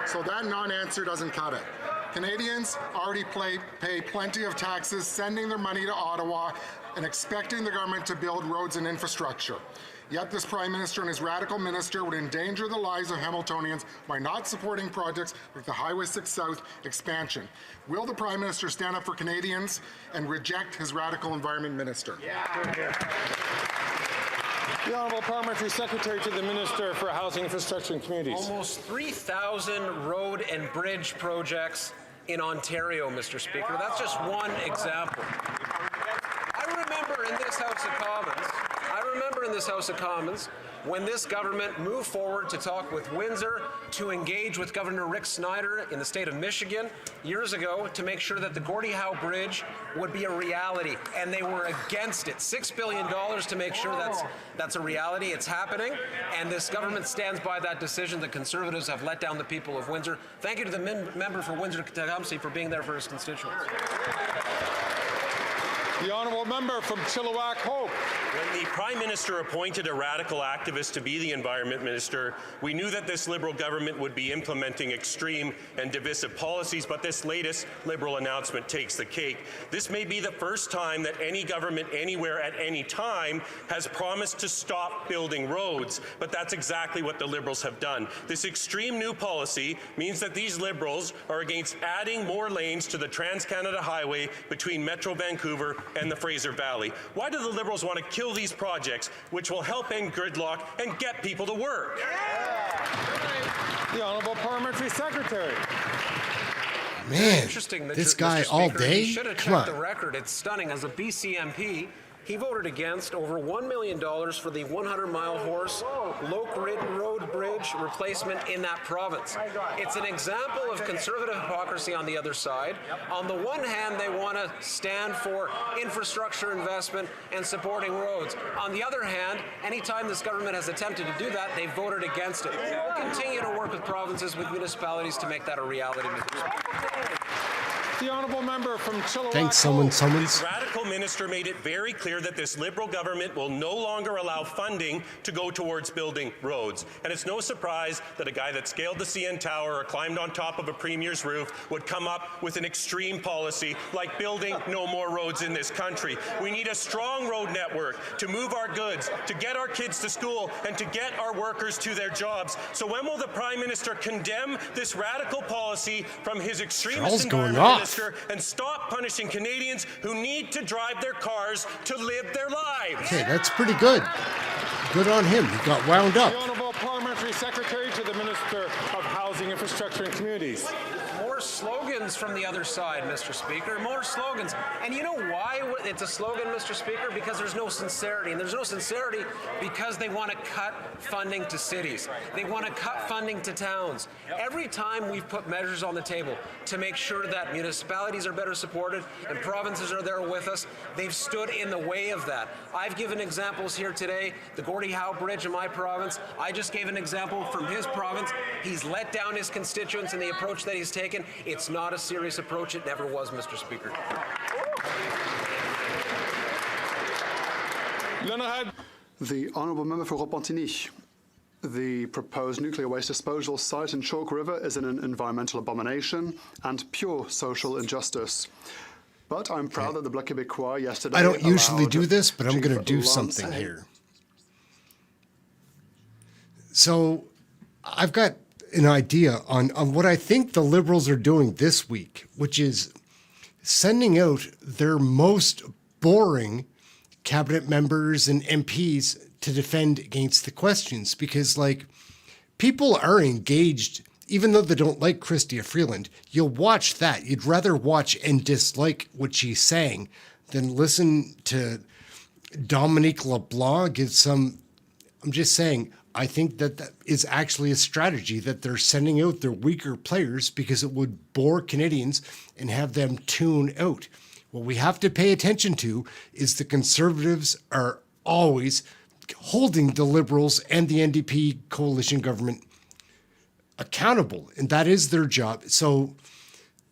So that non-answer doesn't cut it. Canadians already pay plenty of taxes, sending their money to Ottawa and expecting the government to build roads and infrastructure. Yet this Prime Minister and his radical minister would endanger the lives of Hamiltonians by not supporting projects like the Highway 6 South expansion. Will the Prime Minister stand up for Canadians and reject his radical environment minister? The Honourable Parliamentary Secretary to the Minister for Housing, Infrastructure and Communities. Almost 3,000 road and bridge projects in Ontario, Mr. Speaker. That's just one example. I remember in this House of Commons when this government moved forward to talk with Windsor, to engage with Governor Rick Snyder in the state of Michigan years ago to make sure that the Gordie Howe Bridge would be a reality, and they were against it. $6 billion to make sure that's a reality. It's happening, and this government stands by that decision. The Conservatives have let down the people of Windsor. Thank you to the member for Windsor-Tecumseh for being there for his constituents. The Honourable Member from Chilliwack Hope. When the Prime Minister appointed a radical activist to be the Environment Minister, we knew that this Liberal government would be implementing extreme and divisive policies, but this latest Liberal announcement takes the cake. This may be the first time that any government anywhere at any time has promised to stop building roads, but that's exactly what the Liberals have done. This extreme new policy means that these Liberals are against adding more lanes to the Trans-Canada Highway between Metro Vancouver and the Fraser Valley. Why do the Liberals want to kill these projects, which will help end gridlock and get people to work? The Honourable Parliamentary Secretary. Man, Interesting, this Mr. guy Speaker. all day? He should have Come checked on. the record. It's stunning. As a BC MP, he voted against over $1 million for the 100-mile horse Loke Road Bridge replacement in that province. It's an example of Conservative hypocrisy on the other side. On the one hand, they want to stand for infrastructure investment and supporting roads. On the other hand, anytime this government has attempted to do that, they voted against it. We'll continue to work with provinces, with municipalities to make that a reality. The Honourable Member from Chilliwack. Thanks, someone's. This radical minister made it very clear that this Liberal government will no longer allow funding to go towards building roads. And it's no surprise that a guy that scaled the CN Tower or climbed on top of a premier's roof would come up with an extreme policy like building no more roads in this country. We need a strong road network to move our goods, to get our kids to school, and to get our workers to their jobs. So when will the Prime Minister condemn this radical policy from his extremist environment minister and stop punishing Canadians who need to drive their cars to live their lives? Okay, that's pretty good. Good on him. He got wound up. The Honourable Parliamentary Secretary to the Minister of Housing, Infrastructure and Communities. More slogans from the other side, Mr. Speaker, more slogans. And you know why it's a slogan, Mr. Speaker? Because there's no sincerity. And there's no sincerity because they want to cut funding to cities. They want to cut funding to towns. Every time we've put measures on the table to make sure that municipalities are better supported and provinces are there with us, they've stood in the way of that. I've given examples here today, the Gordie Howe Bridge in my province. I just gave an example from his province. He's let down his constituents in the approach that he's taken. It's not a serious approach. It never was, Mr. Speaker. The Honourable Member for Repentigny. The proposed nuclear waste disposal site in Chalk River is an environmental abomination and pure social injustice. But I'm proud that the Bloc Québécois yesterday I don't usually do this, but I'm going to do something here. So I've got an idea on what I think the Liberals are doing this week, which is sending out their most boring cabinet members and MPs to defend against the questions, because like people are engaged, even though they don't like CHYSTIA Freeland. You'll watch that. You'd rather watch and dislike what she's saying than listen to Dominique LeBlanc give some. I'm just saying, I think that is actually a strategy that they're sending out their weaker players because it would bore Canadians and have them tune out. What we have to pay attention to is the Conservatives are always holding the Liberals and the NDP coalition government accountable, and that is their job. So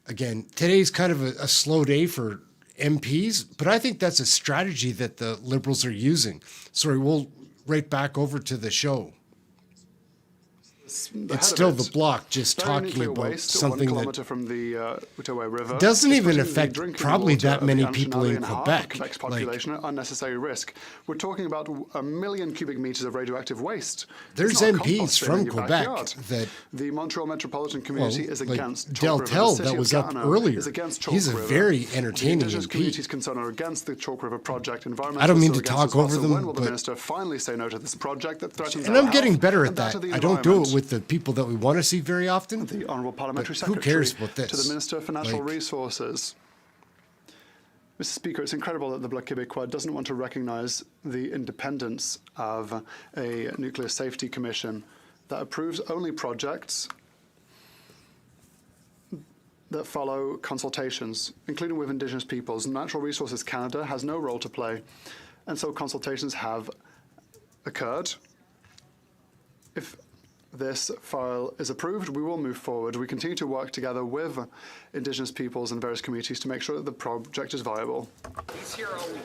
again, today's kind of a slow day for MPs, but I think that's a strategy that the Liberals are using. Sorry, we'll right back over to the show. It's still the Bloc just talking about something that from the River doesn't even affect probably that many people in Quebec. Population at unnecessary risk. We're talking about 1 million cubic meters of radioactive waste. There's MPs from Quebec that the Montreal Metropolitan Community is against. Deltel, that was up earlier. He's a very entertaining Indigenous MP. communities concerned are against the Chalk River project. I don't mean to talk over them, when will the but minister finally say no to this project that threatens and our I'm getting health better and at that that. of the I don't do it environment? with the people that we want to see very often. The Honourable Parliamentary But who Secretary cares about this? to the Minister for Natural Resources. Mr. Speaker, it's incredible that the Bloc Québécois doesn't want to recognise the independence of a nuclear safety commission that approves only projects that follow consultations, including with Indigenous peoples. Natural Resources Canada has no role to play, and so consultations have occurred. If this file is approved, we will move forward. We continue to work together with Indigenous peoples and various communities to make sure that the project is viable.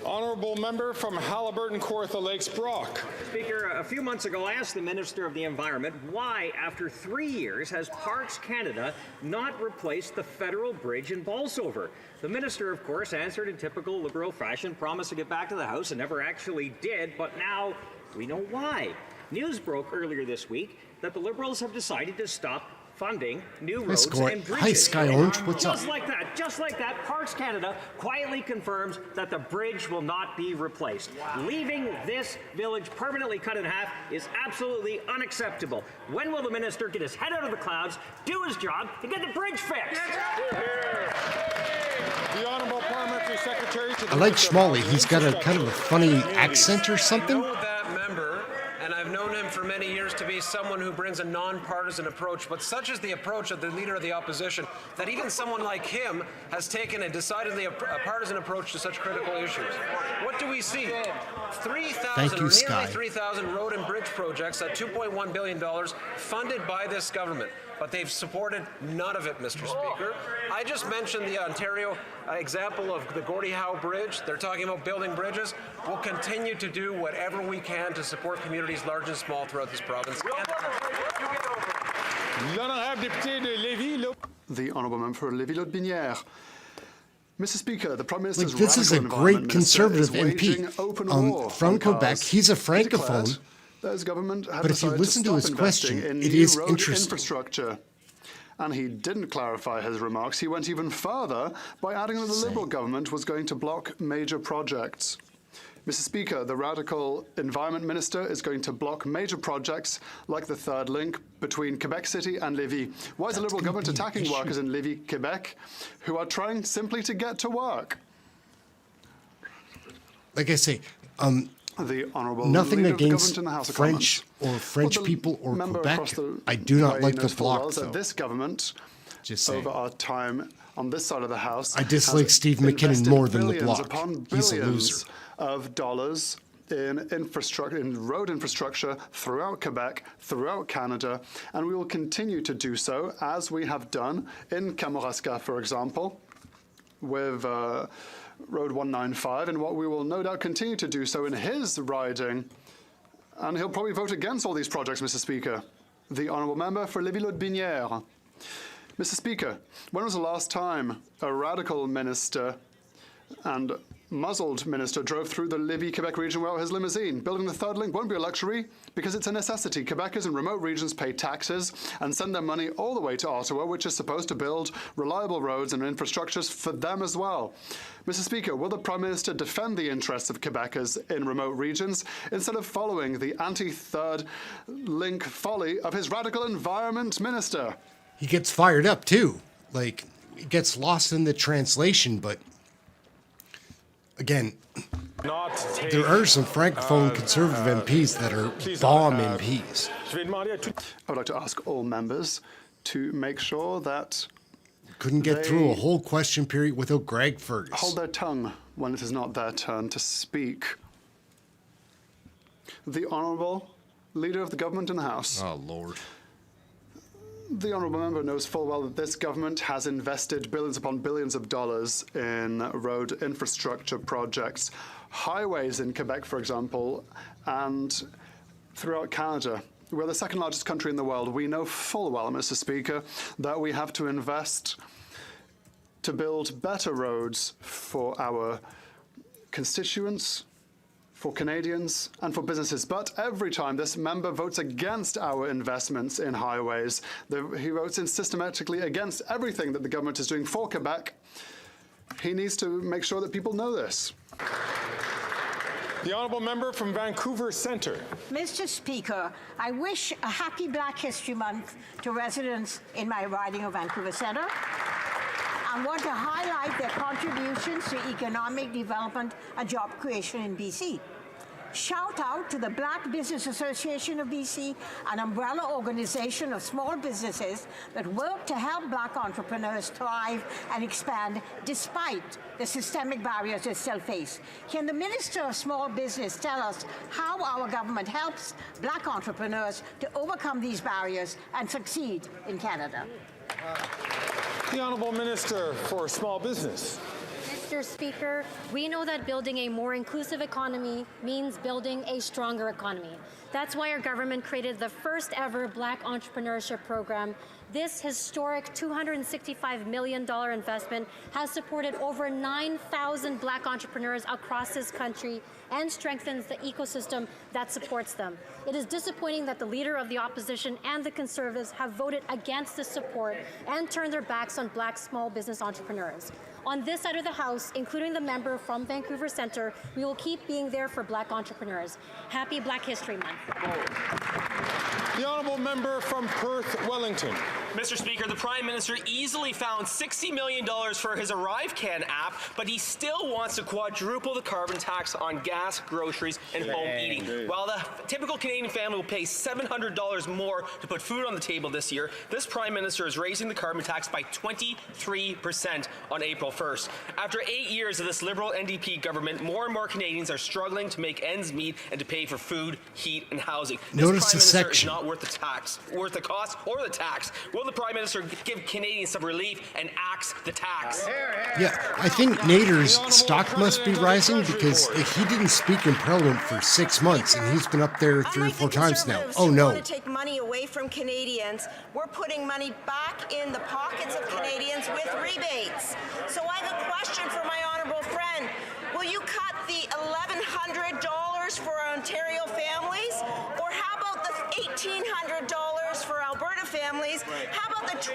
Honourable Member from Halliburton, Kawartha Lakes, Brock. Speaker, a few months ago I asked the Minister of the Environment why, after 3 years, has Parks Canada not replaced the federal bridge in Bolsover? The Minister, of course, answered in typical Liberal fashion, promised to get back to the House and never actually did, but now we know why. News broke earlier this week that the Liberals have decided to stop funding new roads and bridges. Hi, Sky Orange. What's up? Just like that, Parks Canada quietly confirms that the bridge will not be replaced. Leaving this village permanently cut in half is absolutely unacceptable. When will the minister get his head out of the clouds, do his job, and get the bridge fixed? The Honourable Parliamentary Secretary to the I like Schmally. He's got a kind of a funny accent or something. And I've known him for many years to be someone who brings a nonpartisan approach, but such is the approach of the Leader of the Opposition that even someone like him has taken a decidedly a partisan approach to such critical issues. What do we see? 3,000 or nearly 3,000 road and bridge projects at $2.1 billion funded by this government. But they've supported none of it, Mr. Speaker. I just mentioned the Ontario example of the Gordie Howe Bridge. They're talking about building bridges. We'll continue to do whatever we can to support communities large and small throughout this province. The Honourable Member for Lévis-Lotbinière. Mr. Speaker, the Prime Minister's This is a great Conservative MP from Quebec. He's a francophone. But if you listen to his question, it is interesting. Infrastructure. And he didn't clarify his remarks. He went even further by adding that the Liberal government was going to block major projects. Mr. Speaker, the radical Environment Minister is going to block major projects like the third link between Quebec City and Lévis. Why is the Liberal government attacking workers in Lévis, Quebec, who are trying simply to get to work? Like I say, the Honourable nothing Leader against of the House of French Commons. or French people or member Quebec. across the I do not way like the knows full well bloc, that though. this government, Just saying. over our time on this side of the House, I dislike has Steve McKinnon invested more than the billions bloc. upon He's a billions loser. of dollars in infrastructure, in road infrastructure throughout Quebec, throughout Canada, and we will continue to do so, as we have done in Kamouraska, for example, with Road 195, and what we will no doubt continue to do so in his riding. And he'll probably vote against all these projects, Mr. Speaker. The Honourable Member for Lévis-Lotbinière. Mr. Speaker, when was the last time a radical minister and muzzled minister drove through the Lévis, Quebec region without his limousine? Building the third link won't be a luxury because it's a necessity. Quebecers in remote regions pay taxes and send their money all the way to Ottawa, which is supposed to build reliable roads and infrastructures for them as well. Mr. Speaker, will the Prime Minister defend the interests of Quebecers in remote regions instead of following the anti-third link folly of his radical environment minister? He gets fired up, too. Like, it gets lost in the translation, but again, there are some Francophone Conservative MPs that are bomb MPs. I would like to ask all members to make sure that couldn't get through a whole question period without Greg Fergus. Hold their tongue when it is not their turn to speak. The Honourable Leader of the Government in the House. Oh, Lord. The Honourable Member knows full well that this government has invested billions upon billions of dollars in road infrastructure projects, highways in Quebec, for example, and throughout Canada. We're the second largest country in the world. We know full well, Mr. Speaker, that we have to invest to build better roads for our constituents, for Canadians, and for businesses. But every time this member votes against our investments in highways, he votes in systematically against everything that the government is doing for Quebec. He needs to make sure that people know this. The Honourable Member from Vancouver Centre. Mr. Speaker, I wish a happy Black History Month to residents in my riding of Vancouver Centre. I want to highlight their contributions to economic development and job creation in BC. Shout out to the Black Business Association of BC, an umbrella organization of small businesses that work to help Black entrepreneurs thrive and expand despite the systemic barriers they still face. Can the Minister of Small Business tell us how our government helps Black entrepreneurs to overcome these barriers and succeed in Canada? The Honourable Minister for Small Business. Mr. Speaker, we know that building a more inclusive economy means building a stronger economy. That's why our government created the first ever Black Entrepreneurship Program. This historic $265 million investment has supported over 9,000 Black entrepreneurs across this country and strengthens the ecosystem that supports them. It is disappointing that the Leader of the Opposition and the Conservatives have voted against this support and turned their backs on Black small business entrepreneurs. On this side of the House, including the member from Vancouver Centre, we will keep being there for Black entrepreneurs. Happy Black History Month. The Honourable Member from Perth Wellington. Mr. Speaker, the Prime Minister easily found $60 million for his ArriveCan app, but he still wants to quadruple the carbon tax on gas, groceries, and home eating. While the typical Canadian family will pay $700 more to put food on the table this year, this Prime Minister is raising the carbon tax by 23% on April 1st. After 8 years of this Liberal NDP government, more and more Canadians are struggling to make ends meet and to pay for food, heat, and housing. Notice this the Prime Minister is section. not worth the tax, worth the cost or the tax. Will the Prime Minister give Canadians some relief and axe the tax? Yeah, I think Nader's stock must be rising because he didn't speak in Parliament for 6 months and he's been up there 3 or 4 times now. Oh no. Want to take money away from Canadians. We're putting money back in the pockets of Canadians with rebates. So I have a question for my honourable friend. Will you cut the $1,100 for Ontario families? Or how about the $1,800 for Alberta families? How about the $1,200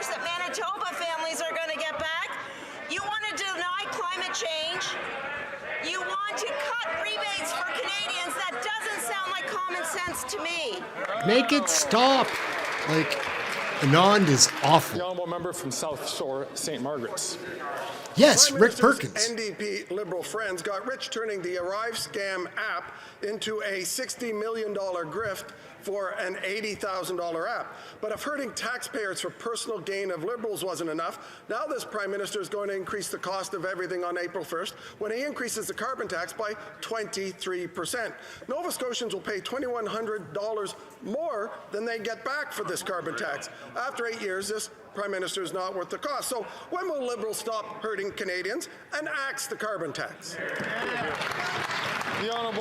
that Manitoba families are going to get back? You want to deny climate change? You want to cut rebates for Canadians. That doesn't sound like common sense to me. Make it stop. Like, Anand is awful. The honourable member from South Shore, St. Margaret's. Yes, Prime Rick Minister's Perkins. NDP Liberal friends got rich turning the Arrive Scam app into a $60 million grift for an $80,000 app. But if hurting taxpayers for personal gain of Liberals wasn't enough, now this Prime Minister is going to increase the cost of everything on April 1st when he increases the carbon tax by 23%. Nova Scotians will pay $2,100 more than they get back for this carbon tax. After 8 years, this Prime Minister is not worth the cost. So when will Liberals stop hurting Canadians and axe the carbon tax?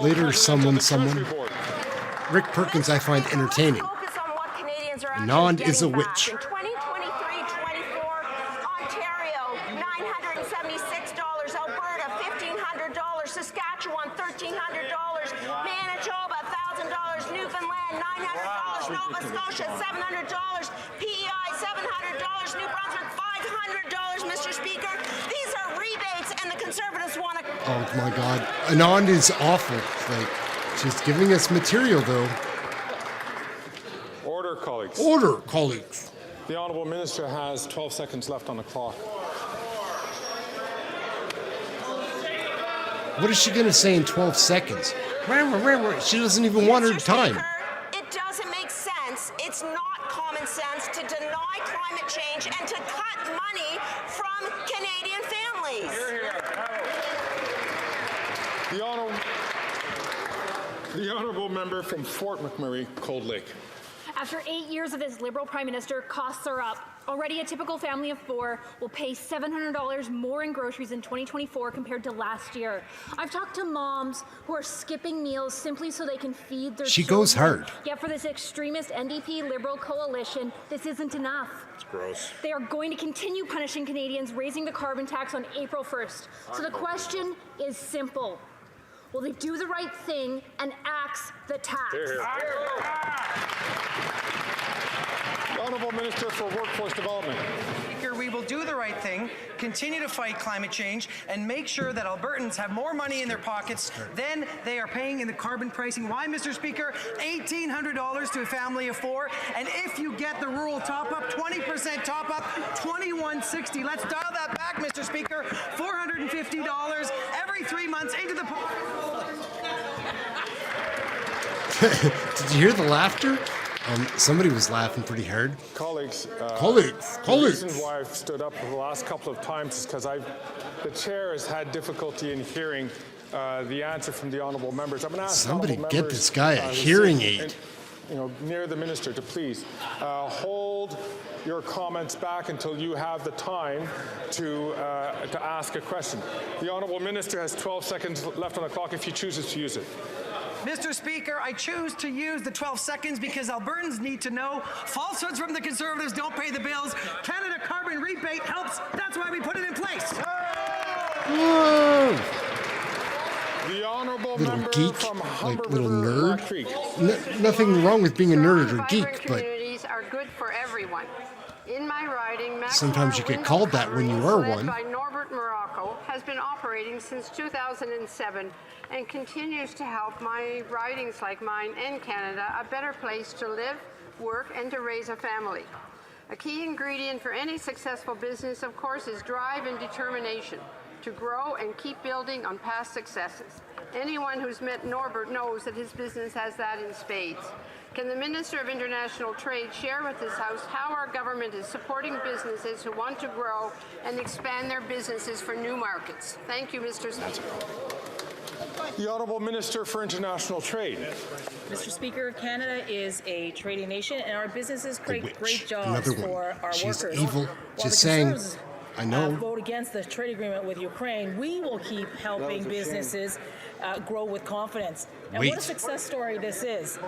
Later, someone. Rick Perkins I find entertaining. Anand is a witch. In 2023-24, Ontario, $976, Alberta, $1,500, Saskatchewan, $1,300, Manitoba, $1,000, Newfoundland, $900, Nova Scotia, $700, PEI, $700, New Brunswick, $500, Mr. Speaker. These are rebates, and the Conservatives want to... Oh my God. Anand is awful. Like, she's giving us material, though. Order, colleagues. Order, colleagues. The honourable minister has 12 seconds left on the clock. What is she going to say in 12 seconds? She doesn't even want her time. It doesn't make sense. It's not common sense to deny climate change and to cut money from Canadian families. The honourable member from Fort McMurray, Cold Lake. After 8 years of this Liberal Prime Minister, costs are up. Already a typical family of four will pay $700 more in groceries in 2024 compared to last year. I've talked to moms who are skipping meals simply so they can feed their children. She goes hard. Yet for this extremist NDP Liberal coalition, this isn't enough. It's gross. They are going to continue punishing Canadians, raising the carbon tax on April 1st. So the question is simple. Will they do the right thing and axe the tax? The Honourable Minister for Workforce Development. Speaker, we will do the right thing, continue to fight climate change, and make sure that Albertans have more money in their pockets than they are paying in the carbon pricing. Why, Mr. Speaker? $1,800 to a family of four, and if you get the rural top-up, 20% top-up, $2,160. Let's dial that back, Mr. Speaker. $450 every 3 months into the... Did you hear the laughter? Somebody was laughing pretty hard. Colleagues. Colleagues. The reason why I've stood up the last couple of times is because the chair has had difficulty in hearing the answer from the honourable members. I'm going to ask somebody get members, this guy a hearing aid. Near the minister to please hold your comments back until you have the time to ask a question. The honourable minister has 12 seconds left on the clock if he chooses to use it. Mr. Speaker, I choose to use the 12 seconds because Albertans need to know falsehoods from the Conservatives don't pay the bills. Canada carbon rebate helps. That's why we put it in place. Whoa. The honourable little member geek, from like little nerd. Nothing wrong with being a nerd or geek, but communities are good for everyone. In my riding, sometimes you get called that when you are one. By Norbert Morocco has been operating since 2007 and continues to help my ridings like mine and Canada a better place to live, work, and to raise a family. A key ingredient for any successful business, of course, is drive and determination to grow and keep building on past successes. Anyone who's met Norbert knows that his business has that in spades. Can the Minister of International Trade share with this House how our government is supporting businesses who want to grow and expand their businesses for new markets? Thank you, Mr. Speaker. The Honourable Minister for International Trade. Mr. Speaker, Canada is a trading nation, and our businesses create great jobs for our She's workers. evil. While Just the saying. Conservatives I know. vote against the trade agreement with Ukraine, we will keep helping businesses grow with confidence. And what a success story this is.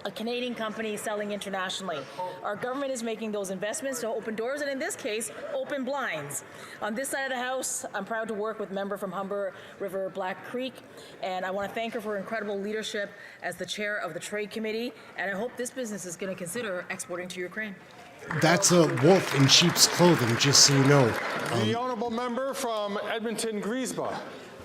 A Canadian company selling internationally. Our government is making those investments to open doors, and in this case, open blinds. On this side of the House, I'm proud to work with member from Humber River Black Creek, and I want to thank her for her incredible leadership as the chair of the Trade Committee, and I hope this business is going to consider exporting to Ukraine. That's a wolf in sheep's clothing, just so you know. The honourable member from Edmonton Griesba.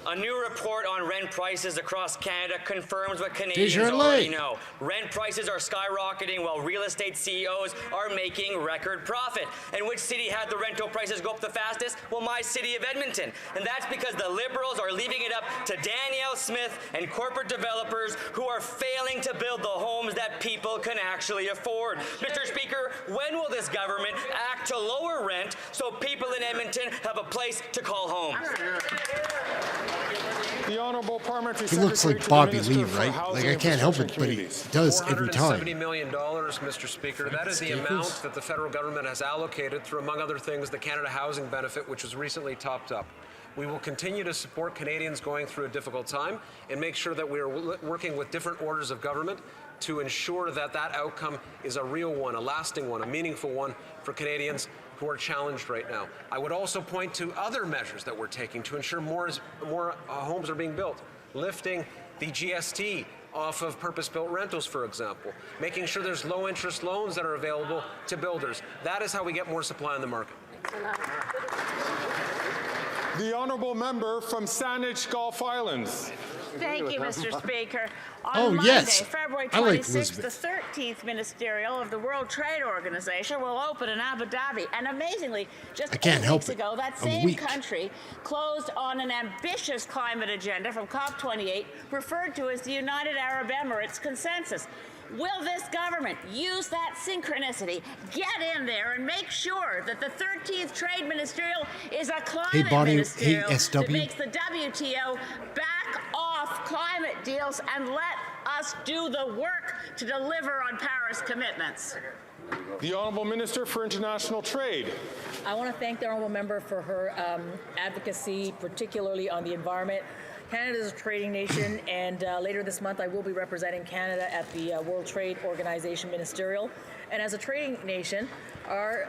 A new report on rent prices across Canada confirms what Canadians already know. Rent prices are skyrocketing while real estate CEOs are making record profit. And which city had the rental prices go up the fastest? Well, my city of Edmonton. And that's because the Liberals are leaving it up to Danielle Smith and corporate developers who are failing to build the homes that people can actually afford. Mr. Speaker, when will this government act to lower rent so people in Edmonton have a place to call home? The Honourable Parliamentary He looks like Bobby Lee, right? Like, I can't help it, but he does every time. $470 million, Mr. Speaker. That is the amount that the federal government has allocated through, among other things, the Canada Housing Benefit, which was recently topped up. We will continue to support Canadians going through a difficult time and make sure that we are working with different orders of government to ensure that that outcome is a real one, a lasting one, a meaningful one for Canadians who are challenged right now. I would also point to other measures that we're taking to ensure more homes are being built, lifting the GST off of purpose-built rentals, for example, making sure there's low-interest loans that are available to builders. That is how we get more supply on the market. The Honourable Member from Saanich Gulf Islands. Thank you, Mr. Speaker. On Oh, Monday, yes. February I like 26th, the Elizabeth. 13th Ministerial of the World Trade Organization will open in Abu Dhabi. And amazingly, just I can't 8 help weeks it. ago, that I'm same weak. country closed on an ambitious climate agenda from COP28, referred to as the United Arab Emirates Consensus. Will this government use that synchronicity, get in there, and make sure that the 13th Trade Ministerial is a climate ministerial that makes the WTO back off climate deals and let us do the work to deliver on Paris commitments? The Honourable Minister for International Trade. I want to thank the honourable member for her advocacy, particularly on the environment. Canada is a trading nation, and later this month I will be representing Canada at the World Trade Organization Ministerial. And as a trading nation, our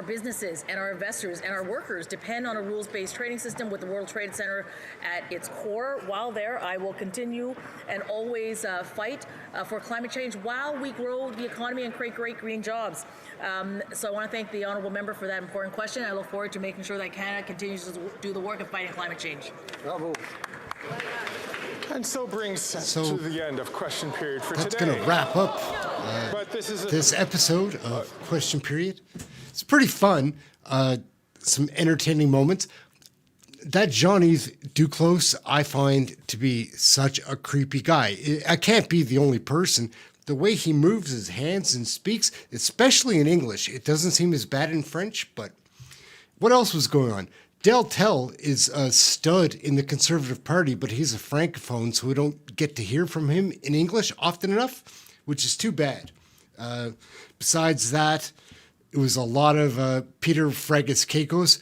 businesses and our investors and our workers depend on a rules-based trading system with the World Trade Center at its core. While there, I will continue and always fight for climate change while we grow the economy and create great green jobs. So I want to thank the honourable member for that important question. I look forward to making sure that Canada continues to do the work of fighting climate change. Bravo. And so brings to the end of question period for That's today. going to wrap up But this episode of Question Period. It's pretty fun. Some entertaining moments. That Jean-Yves Duclos, I find to be such a creepy guy. I can't be the only person. The way he moves his hands and speaks, especially in English, it doesn't seem as bad in French, but what else was going on? Del Tel is a stud in the Conservative Party, but he's a francophone, so we don't get to hear from him in English often enough, which is too bad. Besides that, it was a lot of Peter Fragus-Catos,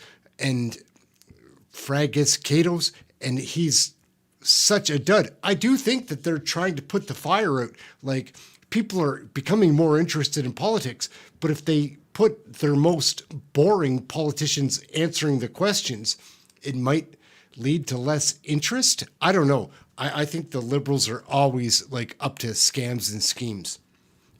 and he's such a dud. I do think that they're trying to put the fire out. Like, people are becoming more interested in politics, but if they put their most boring politicians answering the questions, it might lead to less interest. I don't know. I think the Liberals are always like up to scams and schemes.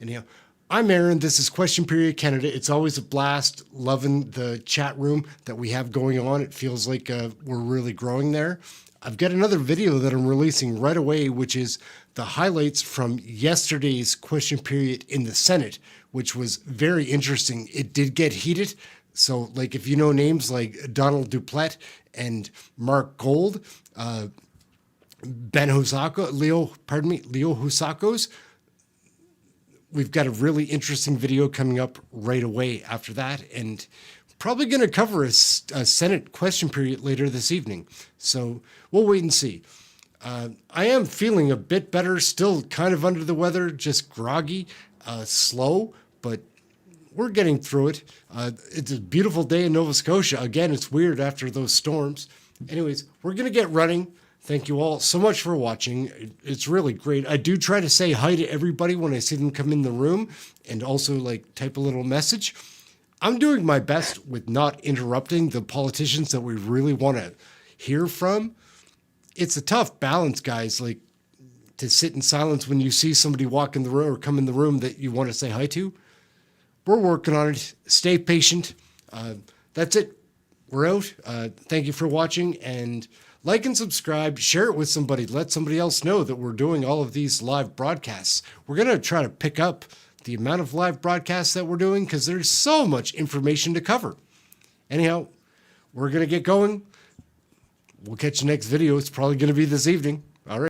Anyhow, I'm Ehren. This is Question Period Canada. It's always a blast. Loving the chat room that we have going on. It feels like we're really growing there. I've got another video that I'm releasing right away, which is the highlights from yesterday's question period in the Senate, which was very interesting. It did get heated. So, like, if you know names like Donald Duplett and Mark Gold, Leo Husakos, we've got a really interesting video coming up right away after that, and probably going to cover a Senate question period later this evening. So we'll wait and see. I am feeling a bit better, still kind of under the weather, just groggy, slow, but we're getting through it. It's a beautiful day in Nova Scotia. Again, it's weird after those storms. Anyways, we're going to get running. Thank you all so much for watching. It's really great. I do try to say hi to everybody when I see them come in the room and also like type a little message. I'm doing my best with not interrupting the politicians that we really want to hear from. It's a tough balance, guys, like to sit in silence when you see somebody walk in the room or come in the room that you want to say hi to. We're working on it. Stay patient. That's it. We're out. Thank you for watching, and Like and subscribe, share it with somebody, let somebody else know that we're doing all of these live broadcasts. We're going to try to pick up the amount of live broadcasts that we're doing because there's so much information to cover. Anyhow, we're going to get going. We'll catch you next video. It's probably going to be this evening.